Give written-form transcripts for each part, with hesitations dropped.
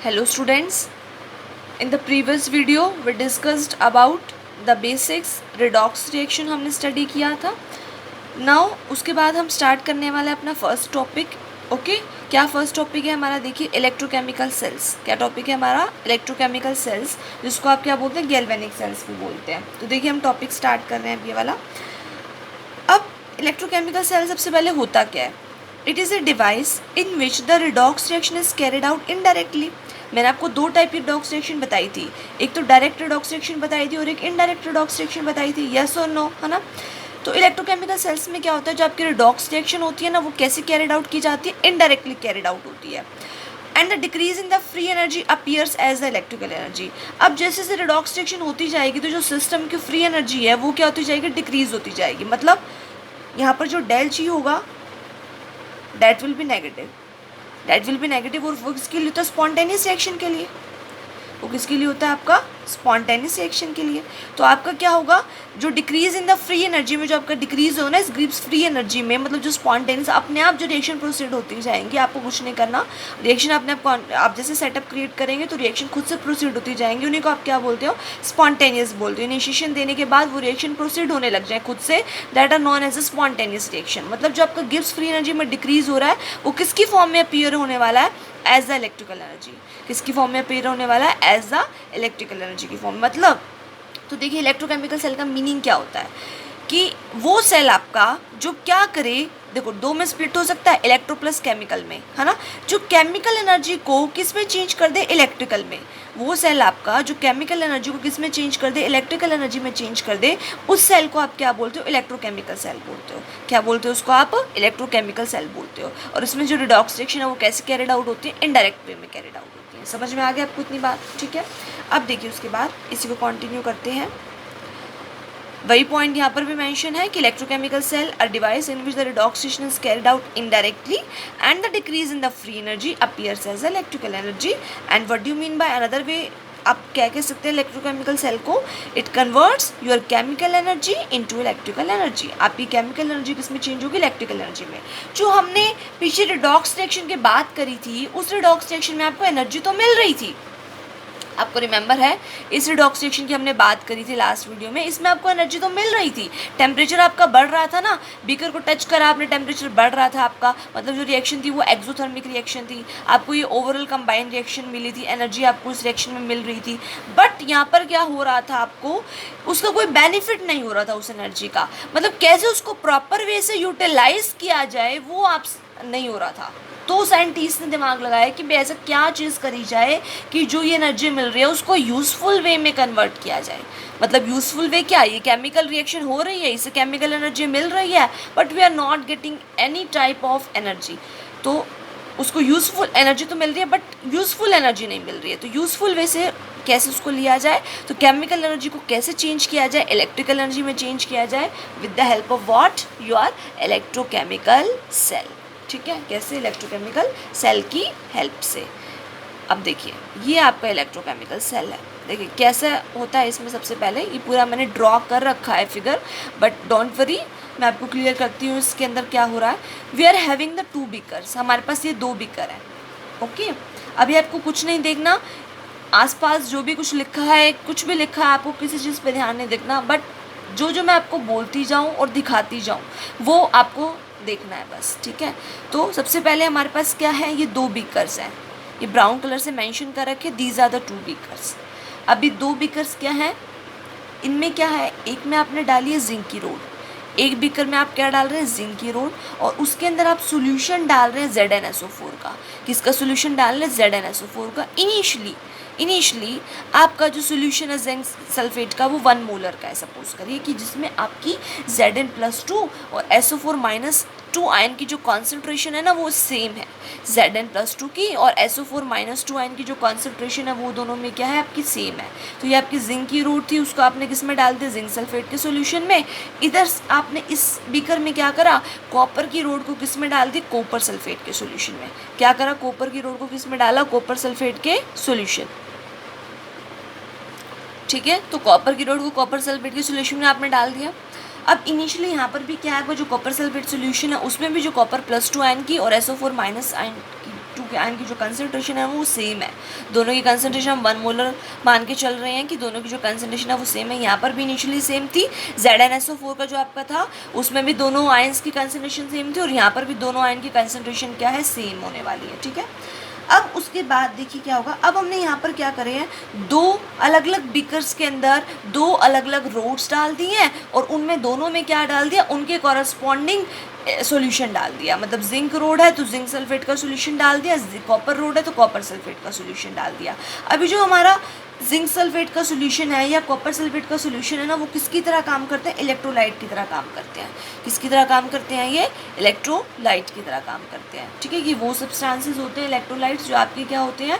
Hello students, in the previous video we discussed about the basics redox reaction हमने study किया था. Now उसके बाद हम स्टार्ट करने वाले हैं अपना फर्स्ट टॉपिक. ओके, क्या फर्स्ट टॉपिक है हमारा? देखिए, इलेक्ट्रोकेमिकल सेल्स. क्या टॉपिक है हमारा? इलेक्ट्रोकेमिकल सेल्स, जिसको आप क्या बोलते हैं? गैल्वेनिक सेल्स भी बोलते हैं. तो देखिए हम टॉपिक स्टार्ट कर रहे हैं ये वाला. अब इलेक्ट्रोकेमिकल सेल सबसे पहले होता क्या है? It is a device in which the redox reaction is carried out indirectly. मैंने आपको दो टाइप की रिडॉक्स रिएक्शन बताई थी. एक तो डायरेक्ट रिडॉक्स रिएक्शन बताई थी और एक इनडायरेक्ट रिडॉक्स रिएक्शन बताई थी. यस और नो, है ना? तो इलेक्ट्रोकेमिकल सेल्स में क्या होता है, जो आपकी रिडॉक्स रिएक्शन होती है ना, वो कैसे कैरिड आउट की जाती है? इनडायरेक्टली कैरिड आउट होती है. And the decrease in the free energy appears as the electrical energy. अब जैसे जैसे रिडॉक्स रिएक्शन होती जाएगी तो जो सिस्टम की फ्री एनर्जी है वो क्या होती जाएगी? डिक्रीज होती जाएगी. मतलब यहाँ पर जो डेल जी होगा that will be negative. That will be negative. और वो किसके लिए होता है? स्पॉन्टेनियस रिएक्शन के लिए. वो किसके लिए होता है? आपका स्पॉन्टेनियस रिएक्शन के लिए. तो आपका क्या होगा? जो decrease in the free energy में जो आपका डिक्रीज हो ना, इस ग्रीप्स फ्री एनर्जी में, मतलब जो स्पॉन्टेनियस अपने आप जो रिएक्शन प्रोसीड होती जाएंगी, आपको कुछ नहीं करना. रिएक्शन अपने आप जैसे सेटअप क्रिएट करेंगे तो रिएक्शन खुद से प्रोसीड होती जाएंगी. उन्हीं को आप क्या बोलते हो? स्पॉन्टेनियस बोलते हो. इनिशिएशन देने के बाद वो रिएक्शन प्रोसीड होने लग जाए खुद से, that are known as a spontaneous reaction. मतलब जो आपका गिब्स फ्री एनर्जी में डिक्रीज हो रहा है वो किसकी फॉर्म में अपीयर होने वाला है? As the electrical energy. किसकी फॉर्म में अपीयर होने वाला है? एज द इलेक्ट्रिकल एनर्जी की फॉर्म. मतलब तो देखिए, इलेक्ट्रोकेमिकल सेल का मीनिंग क्या होता है कि वो सेल आपका जो क्या करे, देखो दो में स्प्लिट हो सकता है, इलेक्ट्रो प्लस केमिकल में, है ना? जो केमिकल एनर्जी को किस में चेंज कर दे? इलेक्ट्रिकल में. वो सेल आपका जो केमिकल एनर्जी को किस में चेंज कर दे? इलेक्ट्रिकल एनर्जी में चेंज कर दे. उस सेल को आप क्या बोलते हो? इलेक्ट्रोकेमिकल सेल बोलते हो. क्या बोलते हो उसको आप? इलेक्ट्रोकेमिकल सेल बोलते हो. और इसमें जो रिडॉक्स रिएक्शन है वो कैसे कैरिड आउट होती है? इनडायरेक्ट वे में कैरिड आउट होती है. समझ में आ गया आपको इतनी बात? ठीक है. अब देखिए उसके बाद इसी को कंटिन्यू करते हैं. वही पॉइंट यहाँ पर भी मेंशन है कि electrochemical cell a device in which the redox reaction is carried out indirectly and the decrease in the free energy appears as electrical energy. And what do you mean by another way? आप क्या कह सकते हैं electrochemical cell को? It converts your chemical energy into electrical energy. आपकी chemical energy किस में change होगी? इलेक्ट्रिकल एनर्जी में. जो हमने पीछे रिडॉक्स रिएक्शन की बात करी थी, उस रिडॉक्स रिएक्शन में आपको एनर्जी तो मिल रही थी. आपको रिमेंबर है इस रिडॉक्स रिएक्शन की हमने बात करी थी लास्ट वीडियो में. इसमें आपको एनर्जी तो मिल रही थी. टेम्परेचर आपका बढ़ रहा था ना, बीकर को टच करा आपने, टेम्परेचर बढ़ रहा था आपका. मतलब जो रिएक्शन थी वो एक्सोथर्मिक रिएक्शन थी. आपको ये ओवरऑल कंबाइंड रिएक्शन मिली थी. एनर्जी आपको इस रिएक्शन में मिल रही थी. बट यहाँ पर क्या हो रहा था? आपको उसका कोई बेनिफिट नहीं हो रहा था उस एनर्जी का. मतलब कैसे उसको प्रॉपर वे से यूटिलाइज किया जाए वो आप नहीं हो रहा था. तो साइंटिस्ट ने दिमाग लगाया कि भाई ऐसा क्या चीज़ करी जाए कि जो ये एनर्जी मिल रही है उसको यूज़फुल वे में कन्वर्ट किया जाए. मतलब यूज़फुल वे क्या? ये केमिकल रिएक्शन हो रही है, इससे केमिकल एनर्जी मिल रही है, but we are not getting any type of energy. तो उसको यूज़फुल एनर्जी तो मिल रही है बट यूज़फुल एनर्जी नहीं मिल रही है. तो यूज़फुल वे से कैसे उसको लिया जाए? तो केमिकल एनर्जी को कैसे चेंज किया जाए? इलेक्ट्रिकल एनर्जी में चेंज किया जाए with the help of what? Your electrochemical cell. ठीक है. कैसे? इलेक्ट्रोकेमिकल सेल की हेल्प से. अब देखिए ये आपका इलेक्ट्रोकेमिकल सेल है. देखिए कैसे होता है इसमें. सबसे पहले ये पूरा मैंने ड्रॉ कर रखा है फिगर, बट डोंट वरी, मैं आपको क्लियर करती हूँ इसके अंदर क्या हो रहा है. We are having the 2 beakers. हमारे पास ये 2 बीकर हैं. ओके. अभी आपको कुछ नहीं देखना, आसपास जो भी कुछ लिखा है, कुछ भी लिखा है, आपको किसी चीज़ पे ध्यान नहीं देखना, बट जो जो मैं आपको बोलती जाऊँ और दिखाती जाऊँ वो आपको देखना है बस. ठीक है. तो सबसे पहले हमारे पास क्या है? ये 2 बीकर्स हैं. ये ब्राउन कलर से मेंशन कर रखे, दीज आर द 2 बीकर्स. अभी 2 बीकर्स क्या हैं? इनमें क्या है? एक में आपने डाली है जिंक की रोड, एक बीकर में आप क्या डाल रहे हैं? जिंक की रोड. और उसके अंदर आप सोल्यूशन डाल रहे हैं ZnSO4 का. किसका सोल्यूशन डाल रहे हैं? ZnSO4 का. इनिशियली आपका जो सोल्यूशन है जिंक सल्फेट का वो 1 मोलर का है. सपोज करिए कि जिसमें आपकी Zn+2 और SO4-2 आयन की जो कॉन्सेंट्रेशन है ना वो सेम है. Zn+2 की और SO4-2 आयन की जो कॉन्सेंट्रेशन है वो दोनों में क्या है? आपकी सेम है. तो ये आपकी जिंक की रोड थी, उसको आपने किस में डाल दिया? जिंक सल्फेट के सोल्यूशन में. इधर आपने इस बीकर में क्या करा? कॉपर की रोड को किस में डाल दी? कॉपर सल्फेट के सोल्यूशन में. क्या करा? कॉपर की रोड को किस में डाला? कॉपर सल्फेट के सोल्यूशन. ठीक है. तो कॉपर की रोड को कॉपर सल्फेट के सोल्यूशन में आपने डाल दिया. अब इनिशियली यहाँ पर भी क्या है? वो जो कॉपर सल्फेट सोल्यूशन है उसमें भी जो कॉपर+2 आयन की और SO4- आयन की टू के आयन की जो कंसनट्रेशन है वो सेम है, दोनों की कंसनट्रेशन हम 1 मोलर मान के चल रहे हैं कि दोनों की जो कंसनट्रेशन है वो सेम है। यहाँ पर भी इनिशियली सेम थी, ZnSO4 का जो आपका था उसमें भी दोनों आयन्स की कंसनट्रेशन सेम थी और यहाँ पर भी दोनों आयन की कंसनट्रेशन क्या है, सेम होने वाली है। ठीक है, अब उसके बाद देखिए क्या होगा, अब हमने यहाँ पर क्या करे हैं, दो अलग अलग बीकर्स के अंदर दो अलग अलग रोड्स डाल दी हैं और उनमें दोनों में क्या डाल दिया, उनके कॉरस्पॉन्डिंग सॉल्यूशन डाल दिया। मतलब जिंक रोड है तो जिंक सल्फेट का सॉल्यूशन डाल दिया, कॉपर रोड है तो कॉपर सल्फेट का सॉल्यूशन डाल दिया। अभी जो हमारा जिंक सल्फेट का सॉल्यूशन है या कॉपर सल्फेट का सॉल्यूशन है ना, वो किसकी तरह काम करते हैं, इलेक्ट्रोलाइट की तरह काम करते हैं। किसकी तरह काम करते हैं, ये इलेक्ट्रोलाइट की तरह काम करते हैं। ठीक है, ये वो सब्सटेंसेस होते हैं इलेक्ट्रोलाइट्स जो आपके क्या होते हैं,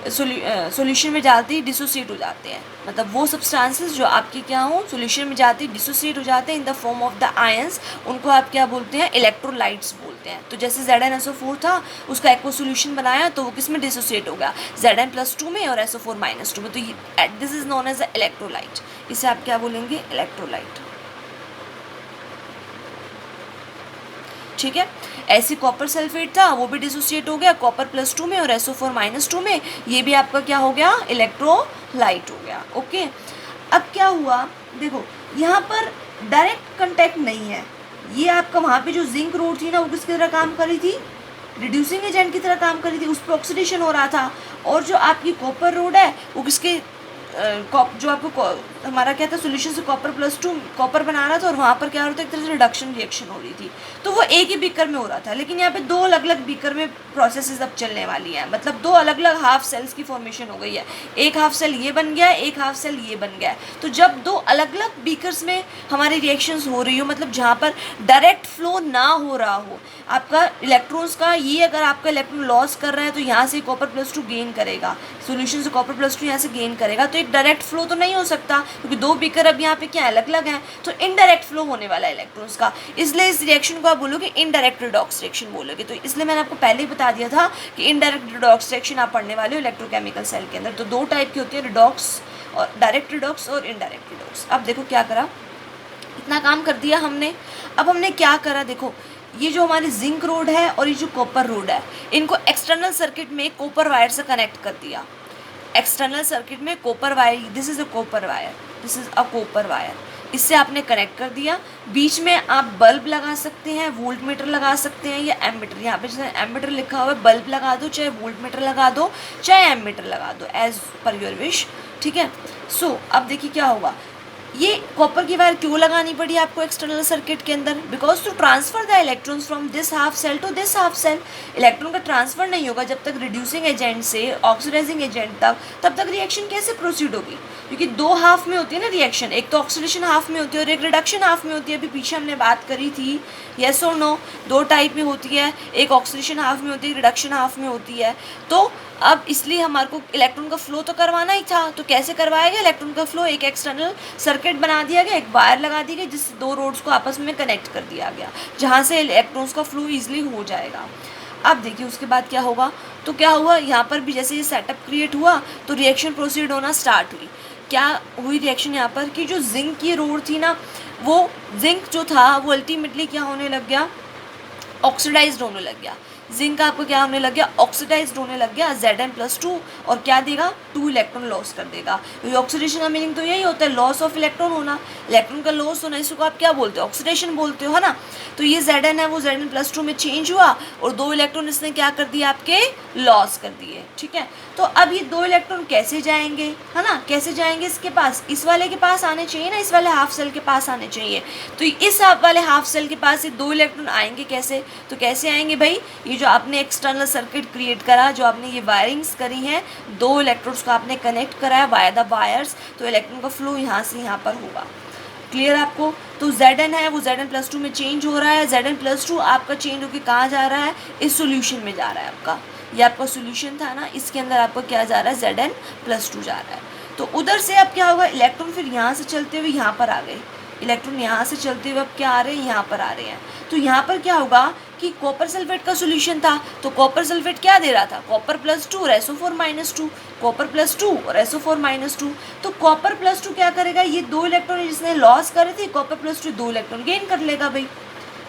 सॉल्यूशन में जाते ही डिसोसिएट हो जाते हैं। मतलब वो सब्सटेंसेस जो आपके क्या हो, सॉल्यूशन में जाते ही डिसोसिएट हो जाते हैं in the form of the ions, उनको आप क्या बोलते हैं, इलेक्ट्रोलाइट्स बोलते हैं। तो जैसे ZnSO4 था, उसका एक्वा सॉल्यूशन बनाया तो वो किस में डिसोसिएट हो गया, Zn+2 में और SO4-2 में। तो this is known as a electrolyte, इसे आप क्या बोलेंगे, इलेक्ट्रोलाइट। ठीक है, ऐसे कॉपर सल्फेट था वो भी डिसोसिएट हो गया कॉपर+2 में और SO4-2 में, ये भी आपका क्या हो गया, इलेक्ट्रोलाइट हो गया। ओके, अब क्या हुआ, देखो यहाँ पर डायरेक्ट कांटेक्ट नहीं है, ये आपका वहाँ पे जो जिंक रोड थी ना वो किसकी तरह काम कर रही थी, रिड्यूसिंग एजेंट की तरह काम कर रही थी, उस पर ऑक्सीडेशन हो रहा था। और जो आपकी कॉपर रोड है वो किसके जो आपको हमारा क्या था, सॉल्यूशन से कॉपर+2 कॉपर बना रहा था और वहाँ पर क्या हो रहा था, एक तरह से रिडक्शन रिएक्शन हो रही थी। तो वो एक ही बीकर में हो रहा था, लेकिन यहाँ पे दो अलग अलग बीकर में प्रोसेसेस अब चलने वाली हैं। मतलब दो अलग अलग हाफ सेल्स की फॉर्मेशन हो गई है, एक हाफ सेल ये बन गया है, एक हाफ सेल ये बन गया है। तो जब दो अलग अलग बीकर्स में हमारी रिएक्शंस हो रही हो, मतलब जहाँ पर डायरेक्ट फ्लो ना हो रहा हो आपका इलेक्ट्रॉन्स का, ये अगर आपका इलेक्ट्रॉन लॉस कर रहा है तो यहाँ से कॉपर+2 गेन करेगा, सॉल्यूशन से कॉपर+2 यहाँ से गेन करेगा। तो एक डायरेक्ट फ्लो तो नहीं हो सकता क्योंकि दो बीकर अब यहाँ पे क्या अलग अलग हैं, तो इनडायरेक्ट फ्लो होने वाला है इलेक्ट्रॉन्स का। इसलिए इस रिएक्शन को आप बोलोगे इनडायरेक्ट रिडॉक्स रिएक्शन बोलोगे। तो इसलिए मैंने आपको पहले ही बता दिया था कि इनडायरेक्ट रिडॉक्स रिएक्शन आप पढ़ने वाले हो इलेक्ट्रोकेमिकल सेल के अंदर। तो दो टाइप की होती है, रिडॉक्स और डायरेक्ट रिडॉक्स और इनडायरेक्ट रिडॉक्स। अब देखो क्या करा, इतना काम कर दिया हमने। अब हमने क्या करा, देखो ये जो हमारी जिंक रोड है और ये जो कॉपर रोड है, इनको एक्सटर्नल सर्किट में कॉपर वायर से कनेक्ट कर दिया। एक्सटर्नल सर्किट में copper wire, this is a copper wire, this is a copper wire, इससे आपने कनेक्ट कर दिया। बीच में आप बल्ब लगा सकते हैं, वोल्ट मीटर लगा सकते हैं या एमीटर। यहाँ पे जैसे एमीटर लिखा हुआ है, बल्ब लगा दो, चाहे वोल्ट मीटर लगा दो, चाहे एमीटर लगा दो, एज पर योर विश। ठीक है, सो अब देखिए क्या होगा, ये कॉपर की वायर क्यों लगानी पड़ी आपको एक्सटर्नल सर्किट के अंदर, because to transfer the electrons from this half cell to this half cell. Electron का ट्रांसफर नहीं होगा जब तक रिड्यूसिंग एजेंट से ऑक्सीडाइजिंग एजेंट तक, तब तक रिएक्शन कैसे प्रोसीड होगी, क्योंकि दो हाफ में होती है ना रिएक्शन, एक तो ऑक्सीडेशन हाफ में होती है और एक रिडक्शन हाफ में होती है। अभी पीछे हमने बात करी थी, येस और नो, दो टाइप में होती है, एक ऑक्सीडेशन हाफ में होती है, रिडक्शन हाफ में होती है। तो अब इसलिए हमारे को इलेक्ट्रॉन का फ्लो तो करवाना ही था, तो कैसे करवाया गया इलेक्ट्रॉन का फ्लो, एक एक्सटर्नल सर्किट बना दिया गया, एक वायर लगा दी गई जिससे दो रोड्स को आपस में कनेक्ट कर दिया गया, जहाँ से इलेक्ट्रॉन्स का फ्लो ईजिली हो जाएगा। अब देखिए उसके बाद क्या होगा, तो क्या हुआ यहाँ पर भी जैसे ये सेटअप क्रिएट हुआ तो रिएक्शन प्रोसीड होना स्टार्ट हुई। क्या हुई रिएक्शन यहाँ पर कि जो जिंक की रोड थी ना, वो जिंक जो था वो अल्टीमेटली क्या होने लग गया, ऑक्सीडाइज्ड होने लग गया। जिंक आपको क्या होने लग गया, ऑक्सीडाइज्ड होने लग गया, Zn+2, और क्या देगा, 2 इलेक्ट्रॉन लॉस कर देगा। ऑक्सीडेशन का मीनिंग तो यही होता है, लॉस ऑफ इलेक्ट्रॉन होना, इलेक्ट्रॉन का लॉस होना, इसको आप क्या बोलते हो, ऑक्सीडेशन बोलते हो, है ना। तो ये Zn है वो Zn+2 में चेंज हुआ और 2 इलेक्ट्रॉन इसने क्या कर दिया, आपके लॉस कर दिए। ठीक है, तो अब ये 2 इलेक्ट्रॉन कैसे जाएंगे, है ना, कैसे जाएंगे, इसके पास, इस वाले के पास आने चाहिए ना, इस वाले हाफ सेल के पास आने चाहिए। तो इस वाले हाफ सेल के पास ये 2 इलेक्ट्रॉन आएंगे कैसे, तो कैसे आएंगे भाई, ये जो आपने एक्सटर्नल सर्किट क्रिएट करा, जो आपने ये वायरिंग्स करी हैं, 2 इलेक्ट्रोड्स को आपने कनेक्ट कराया वाया द वायर्स, तो इलेक्ट्रॉन का फ्लो यहाँ से यहाँ पर होगा। क्लियर आपको। तो Zn है वो Zn+2 में चेंज हो रहा है, Zn+2 आपका चेंज होकर कहाँ जा रहा है, इस सॉल्यूशन में जा रहा है आपका, ये आपका सॉल्यूशन था ना, इसके अंदर आपका क्या जा रहा है, Zn+2 जा रहा है। तो उधर से अब क्या होगा, इलेक्ट्रॉन फिर यहाँ से चलते हुए यहाँ पर आ गए, इलेक्ट्रॉन यहाँ से चलते हुए अब क्या आ रहे हैं, यहाँ पर आ रहे हैं। तो यहाँ पर क्या होगा कि कॉपर सल्फेट का सॉल्यूशन था, तो कॉपर सल्फेट क्या दे रहा था, कॉपर+2 और SO4-2, कॉपर+2 और SO4-2। तो कॉपर+2 क्या करेगा, ये 2 इलेक्ट्रॉन जिसने लॉस करे थे, कॉपर+2 2 इलेक्ट्रॉन गेन कर लेगा भाई।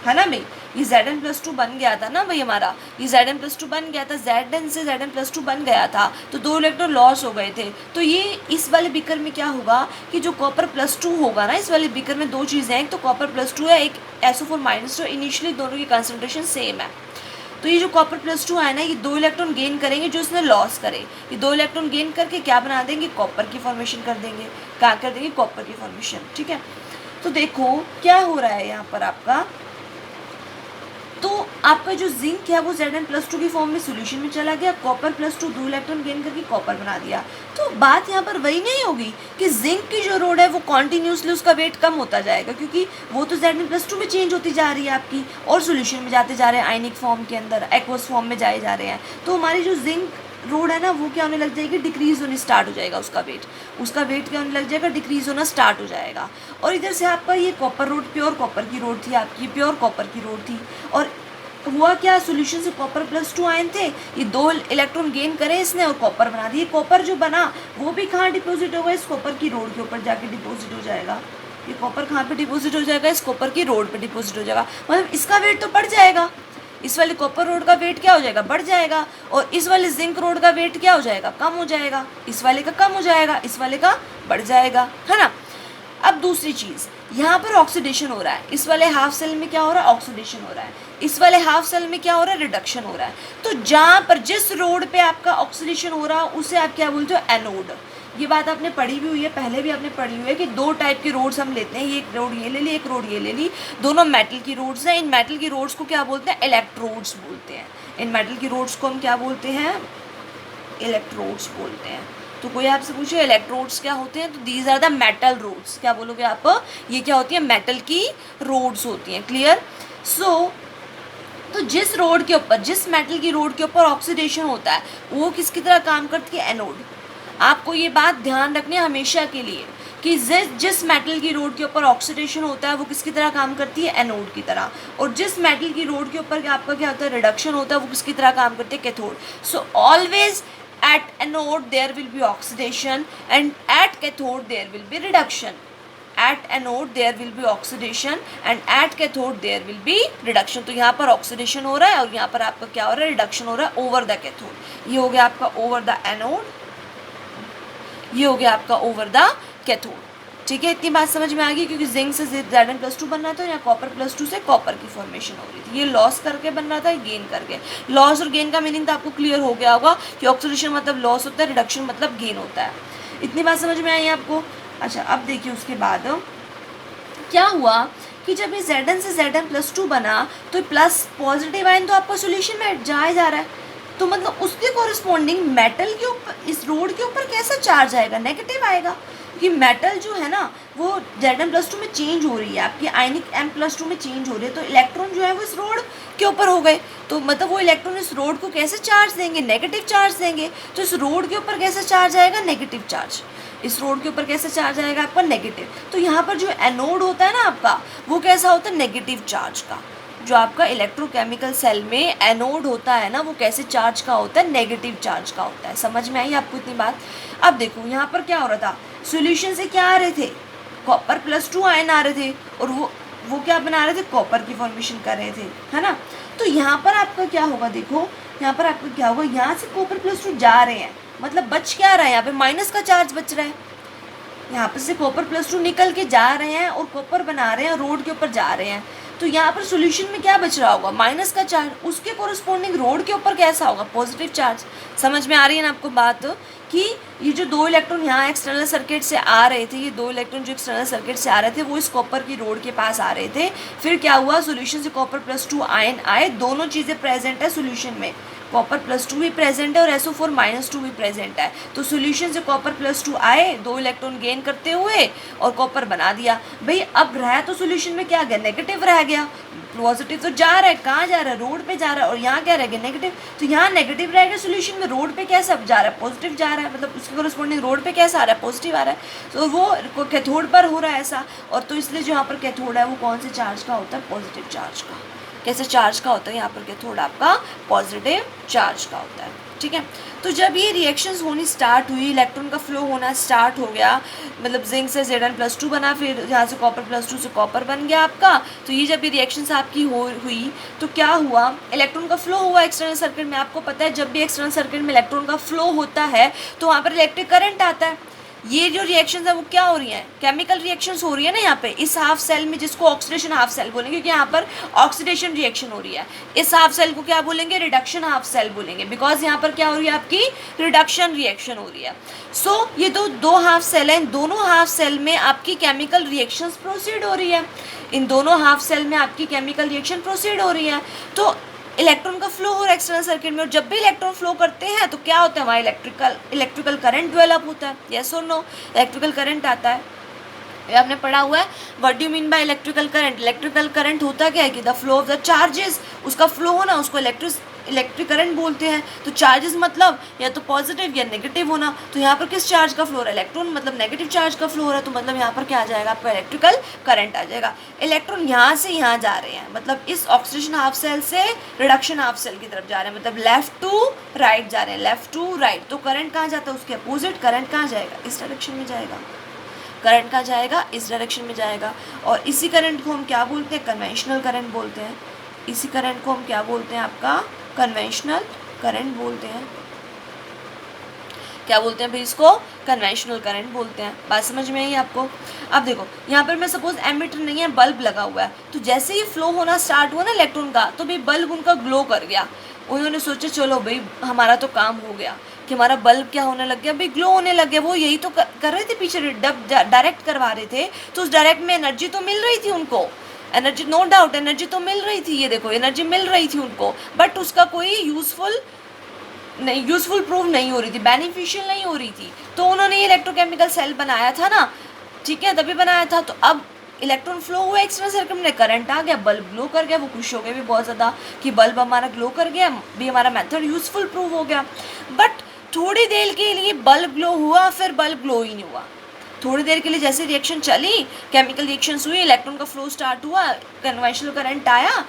है ना भाई, ये Zn+2 बन गया था ना भाई हमारा, ये Zn+2 बन गया था, Zn से Zn+2 बन गया था, तो 2 इलेक्ट्रॉन लॉस हो गए थे। तो ये इस वाले बीकर में क्या होगा कि जो Copper+2 होगा ना, इस वाले बीकर में 2 चीज़ें हैं, एक तो Copper+2 है, एक SO4- इनिशियली दोनों की कंसनट्रेशन सेम है। तो ये जो Copper+2 है ना, ये 2 इलेक्ट्रॉन गेन करेंगे जो इसने लॉस करे, ये 2 इलेक्ट्रॉन गेन करके क्या बना देंगे, कॉपर की फॉर्मेशन कर देंगे, क्या कर देंगे, कॉपर की फॉर्मेशन। ठीक है, तो देखो क्या हो रहा है यहाँ पर आपका, तो आपका जो जिंक है वो Zn+2 की फॉर्म में सोल्यूशन में चला गया, Copper+2 2 इलेक्ट्रॉन गेन करके कॉपर बना दिया। तो बात यहाँ पर वही नहीं होगी कि जिंक की जो रोड है वो कॉन्टिन्यूसली उसका वेट कम होता जाएगा, क्योंकि वो तो Zn+2 में चेंज होती जा रही है आपकी, और सोल्यूशन में जाते जा रहे हैं, आयनिक फॉर्म के अंदर एक्वस फॉर्म में जाए जा रहे हैं। तो हमारी जो जिंक रोड है ना वो क्या होने लग जाएगी, डिक्रीज होने स्टार्ट हो जाएगा, उसका वेट क्या होने लग जाएगा, डिक्रीज होना स्टार्ट हो जाएगा। और इधर से आपका ये कॉपर रोड, प्योर कॉपर की रोड थी आपकी, प्योर कॉपर की रोड थी, और हुआ क्या, सोल्यूशन से Copper+2 आयन थे, ये 2 इलेक्ट्रॉन गेन करे इसने और कॉपर बना दिए। कॉपर जो बना वो भी कहाँ डिपॉजिट होगा, इस कॉपर की रोड के ऊपर जाके डिपॉजिट हो जाएगा। ये कॉपर कहाँ पे डिपॉजिट हो जाएगा, इस कॉपर की रोड पे डिपॉजिट हो जाएगा, मतलब इसका वेट तो बढ़ जाएगा, इस वाले कॉपर रोड का वेट क्या हो जाएगा, बढ़ जाएगा, और इस वाले जिंक रोड का वेट क्या हो जाएगा, कम हो जाएगा, इस वाले का कम हो जाएगा, इस वाले का बढ़ जाएगा, है ना। अब दूसरी चीज़, यहाँ पर ऑक्सीडेशन हो रहा है, इस वाले हाफ सेल में क्या हो रहा है, ऑक्सीडेशन हो रहा है, इस वाले हाफ सेल में क्या हो रहा है, रिडक्शन हो रहा है। तो जहाँ पर जिस रोड पे आपका ऑक्सीडेशन हो रहा है उसे आप क्या बोलते हो, एनोड। ये बात आपने पढ़ी भी हुई है, पहले भी आपने पढ़ी हुई है कि 2 टाइप की रोड्स हम लेते हैं, ये एक रोड ये ले ली, एक रोड ये ले ली, दोनों मेटल की रोड्स हैं। इन मेटल की रोड्स को क्या बोलते हैं, इलेक्ट्रोड्स बोलते हैं। इन मेटल की रोड्स को हम क्या बोलते हैं, इलेक्ट्रोड्स बोलते हैं। तो कोई आपसे पूछे इलेक्ट्रोड्स क्या होते हैं, तो these are the metal rods, क्या बोलोगे आप, ये क्या होती है, मेटल की रोड्स होती हैं। क्लियर। सो तो जिस रोड के ऊपर, जिस मेटल की रोड के ऊपर ऑक्सीडेशन होता है वो किसकी तरह काम करती है, एनोड। आपको ये बात ध्यान रखनी है हमेशा के लिए कि जिस मेटल की रोड के ऊपर ऑक्सीडेशन होता है वो किसकी तरह काम करती है, एनोड की तरह, और जिस मेटल की रोड के ऊपर आपका क्या होता है, रिडक्शन होता है, वो किसकी तरह काम करती है, cathode. So always at anode there will be oxidation and at cathode there will be reduction. At anode there will be oxidation and at cathode there will be reduction. तो यहाँ पर ऑक्सीडेशन हो रहा है और यहाँ पर आपका क्या हो रहा है, रिडक्शन हो रहा है ओवर द कैथोड। ये हो गया आपका ओवर द एनोड, ये हो गया आपका ओवर द कैथोड। ठीक है, इतनी बात समझ में आ गई, क्योंकि जिंक से Zn+2 बन रहा था, या Copper+2 से कॉपर की फॉर्मेशन हो रही थी। ये लॉस करके बन रहा था, ये गेन करके। लॉस और गेन का मीनिंग तो आपको क्लियर हो गया होगा कि ऑक्सीडेशन मतलब लॉस होता है, रिडक्शन मतलब गेन होता है। इतनी बात समझ में आई आपको। अच्छा, अब देखिए उसके बाद क्या हुआ कि जब ये Zn से Zn+2 बना तो प्लस पॉजिटिव आयन तो आपका सोल्यूशन में जा रहा है, तो मतलब उसके कोरिस्पॉन्डिंग मेटल के ऊपर, इस रोड के ऊपर कैसा चार्ज आएगा, नेगेटिव आएगा, कि मेटल जो है ना वो Zn+2 में चेंज हो रही है, आपकी आयनिक M+2 में चेंज हो रही है, तो इलेक्ट्रॉन जो है वो इस रोड के ऊपर हो गए, तो मतलब वो इलेक्ट्रॉन इस रोड को कैसे चार्ज देंगे, नेगेटिव चार्ज देंगे। तो इस रोड के ऊपर कैसा चार्ज आएगा, नेगेटिव चार्ज। इस रोड के ऊपर कैसे चार्ज आएगा आपका, नेगेटिव। तो यहाँ पर जो एनोड होता है ना आपका, वो कैसा होता है, नेगेटिव चार्ज का। जो आपका इलेक्ट्रोकेमिकल सेल में एनोड होता है ना, वो कैसे चार्ज का होता है, नेगेटिव चार्ज का होता है। समझ में आई आपको इतनी बात। अब देखो यहाँ पर क्या हो रहा था, सॉल्यूशन से क्या आ रहे थे, Copper+2 आयन आ रहे थे, और वो क्या बना रहे थे, कॉपर की फॉर्मेशन कर रहे थे, है ना। तो यहाँ पर आपका क्या होगा, देखो यहाँ पर आपका क्या होगा, यहाँ से Copper+2 जा रहे हैं, मतलब बच क्या रहा है, यहाँ पे माइनस का चार्ज बच रहा है। यहाँ पर से Copper+2 निकल के जा रहे हैं और कॉपर बना रहे हैं, रोड के ऊपर जा रहे हैं। तो यहाँ पर सॉल्यूशन में क्या बच रहा होगा, माइनस का चार्ज। उसके कोरस्पॉन्डिंग रोड के ऊपर कैसा होगा, पॉजिटिव चार्ज। समझ में आ रही है ना आपको बात, कि ये जो 2 इलेक्ट्रॉन यहाँ एक्सटर्नल सर्किट से आ रहे थे, ये 2 इलेक्ट्रॉन जो एक्सटर्नल सर्किट से आ रहे थे वो इस कॉपर की रोड के पास आ रहे थे। फिर क्या हुआ, सॉल्यूशन से Copper+2 आयन आए, दोनों चीज़ें प्रेजेंट है सॉल्यूशन में, Copper+2 भी प्रेजेंट है और SO4- भी प्रेजेंट है। तो सॉल्यूशन से Copper+2 आए, 2 इलेक्ट्रॉन गेन करते हुए और कॉपर बना दिया। भाई अब रहा तो सॉल्यूशन में क्या गया, नेगेटिव रह गया। पॉजिटिव तो जा रहा है, कहाँ जा रहा है, रोड पे जा रहा है, और यहाँ क्या रह गया, नेगेटिव। तो यहाँ नेगेटिव रहेगा सॉल्यूशन में, रोड पे कैसा जा रहा है, पॉजिटिव जा रहा है, मतलब उसके कोरस्पॉन्डिंग रोड पे कैसा आ रहा है, पॉजिटिव आ रहा है। तो वो कैथोड पर हो रहा है ऐसा, और तो इसलिए जो यहाँ पर कैथोड है वो कौन से चार्ज का होता है, पॉजिटिव चार्ज का। कैसे चार्ज का होता है, यहाँ पर कैथोड आपका पॉजिटिव चार्ज का होता है, ठीक है। तो जब ये रिएक्शंस होनी स्टार्ट हुई, इलेक्ट्रॉन का फ्लो होना स्टार्ट हो गया, मतलब जिंक से Zn+2 बना, फिर यहाँ से कॉपर+2 से कॉपर बन गया आपका। तो ये जब ये रिएक्शंस आपकी हुई तो क्या हुआ, इलेक्ट्रॉन का फ्लो हुआ एक्सटर्नल सर्किट में। आपको पता है जब भी एक्सटर्नल सर्किट में इलेक्ट्रॉन का फ्लो होता है तो वहाँ पर इलेक्ट्रिक करंट आता है। ये जो रिएक्शंस है वो क्या हो रही हैं, केमिकल रिएक्शंस हो रही है ना यहाँ पे इस हाफ सेल में, जिसको ऑक्सीडेशन हाफ सेल बोलेंगे क्योंकि यहाँ पर ऑक्सीडेशन रिएक्शन हो रही है। इस हाफ सेल को क्या बोलेंगे, रिडक्शन हाफ सेल बोलेंगे, बिकॉज यहाँ पर क्या हो रही है, आपकी रिडक्शन रिएक्शन हो रही है। सो ये दो हाफ सेल हैं, दोनों हाफ सेल में आपकी केमिकल रिएक्शंस प्रोसीड हो रही है, इन दोनों हाफ सेल में आपकी केमिकल रिएक्शन प्रोसीड हो रही है। तो इलेक्ट्रॉन का फ्लो हो रहा है एक्सटर्नल सर्किट में, और जब भी इलेक्ट्रॉन फ्लो करते हैं तो क्या होता है, हमारा इलेक्ट्रिकल करंट डेवलप होता है, यस और नो, इलेक्ट्रिकल करंट आता है। ये आपने पढ़ा हुआ है। What do you mean by electrical current, electrical current होता क्या है कि the flow of the charges, उसका फ्लो होना, उसको इलेक्ट्रिक करंट बोलते हैं। तो चार्जेस मतलब या तो पॉजिटिव या नेगेटिव होना। तो यहाँ पर किस चार्ज का फ्लो हो रहा है, इलेक्ट्रॉन, मतलब नेगेटिव चार्ज का फ्लो हो रहा है, तो मतलब यहाँ पर क्या आ जाएगा, आपका इलेक्ट्रिकल करंट आ जाएगा। इलेक्ट्रॉन यहाँ से यहाँ जा रहे हैं, मतलब इस ऑक्सीडेशन हाफ सेल से रिडक्शन हाफ सेल की तरफ जा रहे हैं, मतलब लेफ्ट टू राइट जा रहे हैं, लेफ्ट टू राइट। तो करंट कहाँ जाता है, उसके अपोजिट करंट कहाँ जाएगा, इस डायरेक्शन में जाएगा, करंट कहाँ जाएगा, इस डायरेक्शन में जाएगा। और इसी करंट को हम क्या बोलते हैं, कन्वेंशनल करंट बोलते हैं। इसी करंट को हम क्या बोलते हैं, आपका कन्वेंशनल करंट बोलते हैं। क्या बोलते हैं भाई, इसको कन्वेंशनल करंट बोलते हैं। बात समझ में आई आपको। अब देखो यहाँ पर मैं सपोज एमीटर नहीं है, बल्ब लगा हुआ है, तो जैसे ही फ्लो होना स्टार्ट हुआ ना इलेक्ट्रॉन का, तो भाई बल्ब उनका ग्लो कर गया। उन्होंने सोचा चलो भाई हमारा तो काम हो गया, कि हमारा बल्ब क्या होने लग गया, भाई ग्लो होने लग गया। वो यही तो कर रहे थे पीछे, डायरेक्ट करवा रहे थे, तो उस डायरेक्ट में एनर्जी तो मिल रही थी उनको, एनर्जी नो डाउट एनर्जी तो मिल रही थी, ये देखो एनर्जी मिल रही थी उनको, बट उसका कोई यूज़फुल प्रूव नहीं हो रही थी, बेनिफिशियल नहीं हो रही थी। तो उन्होंने ये इलेक्ट्रोकेमिकल सेल बनाया था ना, ठीक है, तभी बनाया था। तो अब इलेक्ट्रॉन फ्लो हुआ एक्सटर्नल सर्किट में, करंट आ गया, बल्ब ग्लो कर गया। वो खुश हो गए भी बहुत ज़्यादा कि बल्ब हमारा ग्लो कर गया, भी हमारा मेथड यूज़फुल प्रूव हो गया। बट थोड़ी देर के लिए बल्ब ग्लो हुआ, फिर बल्ब ग्लो ही नहीं हुआ। थोड़ी देर के लिए जैसे रिएक्शन चली, केमिकल रिएक्शंस हुई, इलेक्ट्रॉन का फ्लो स्टार्ट हुआ, कन्वेंशनल करंट आया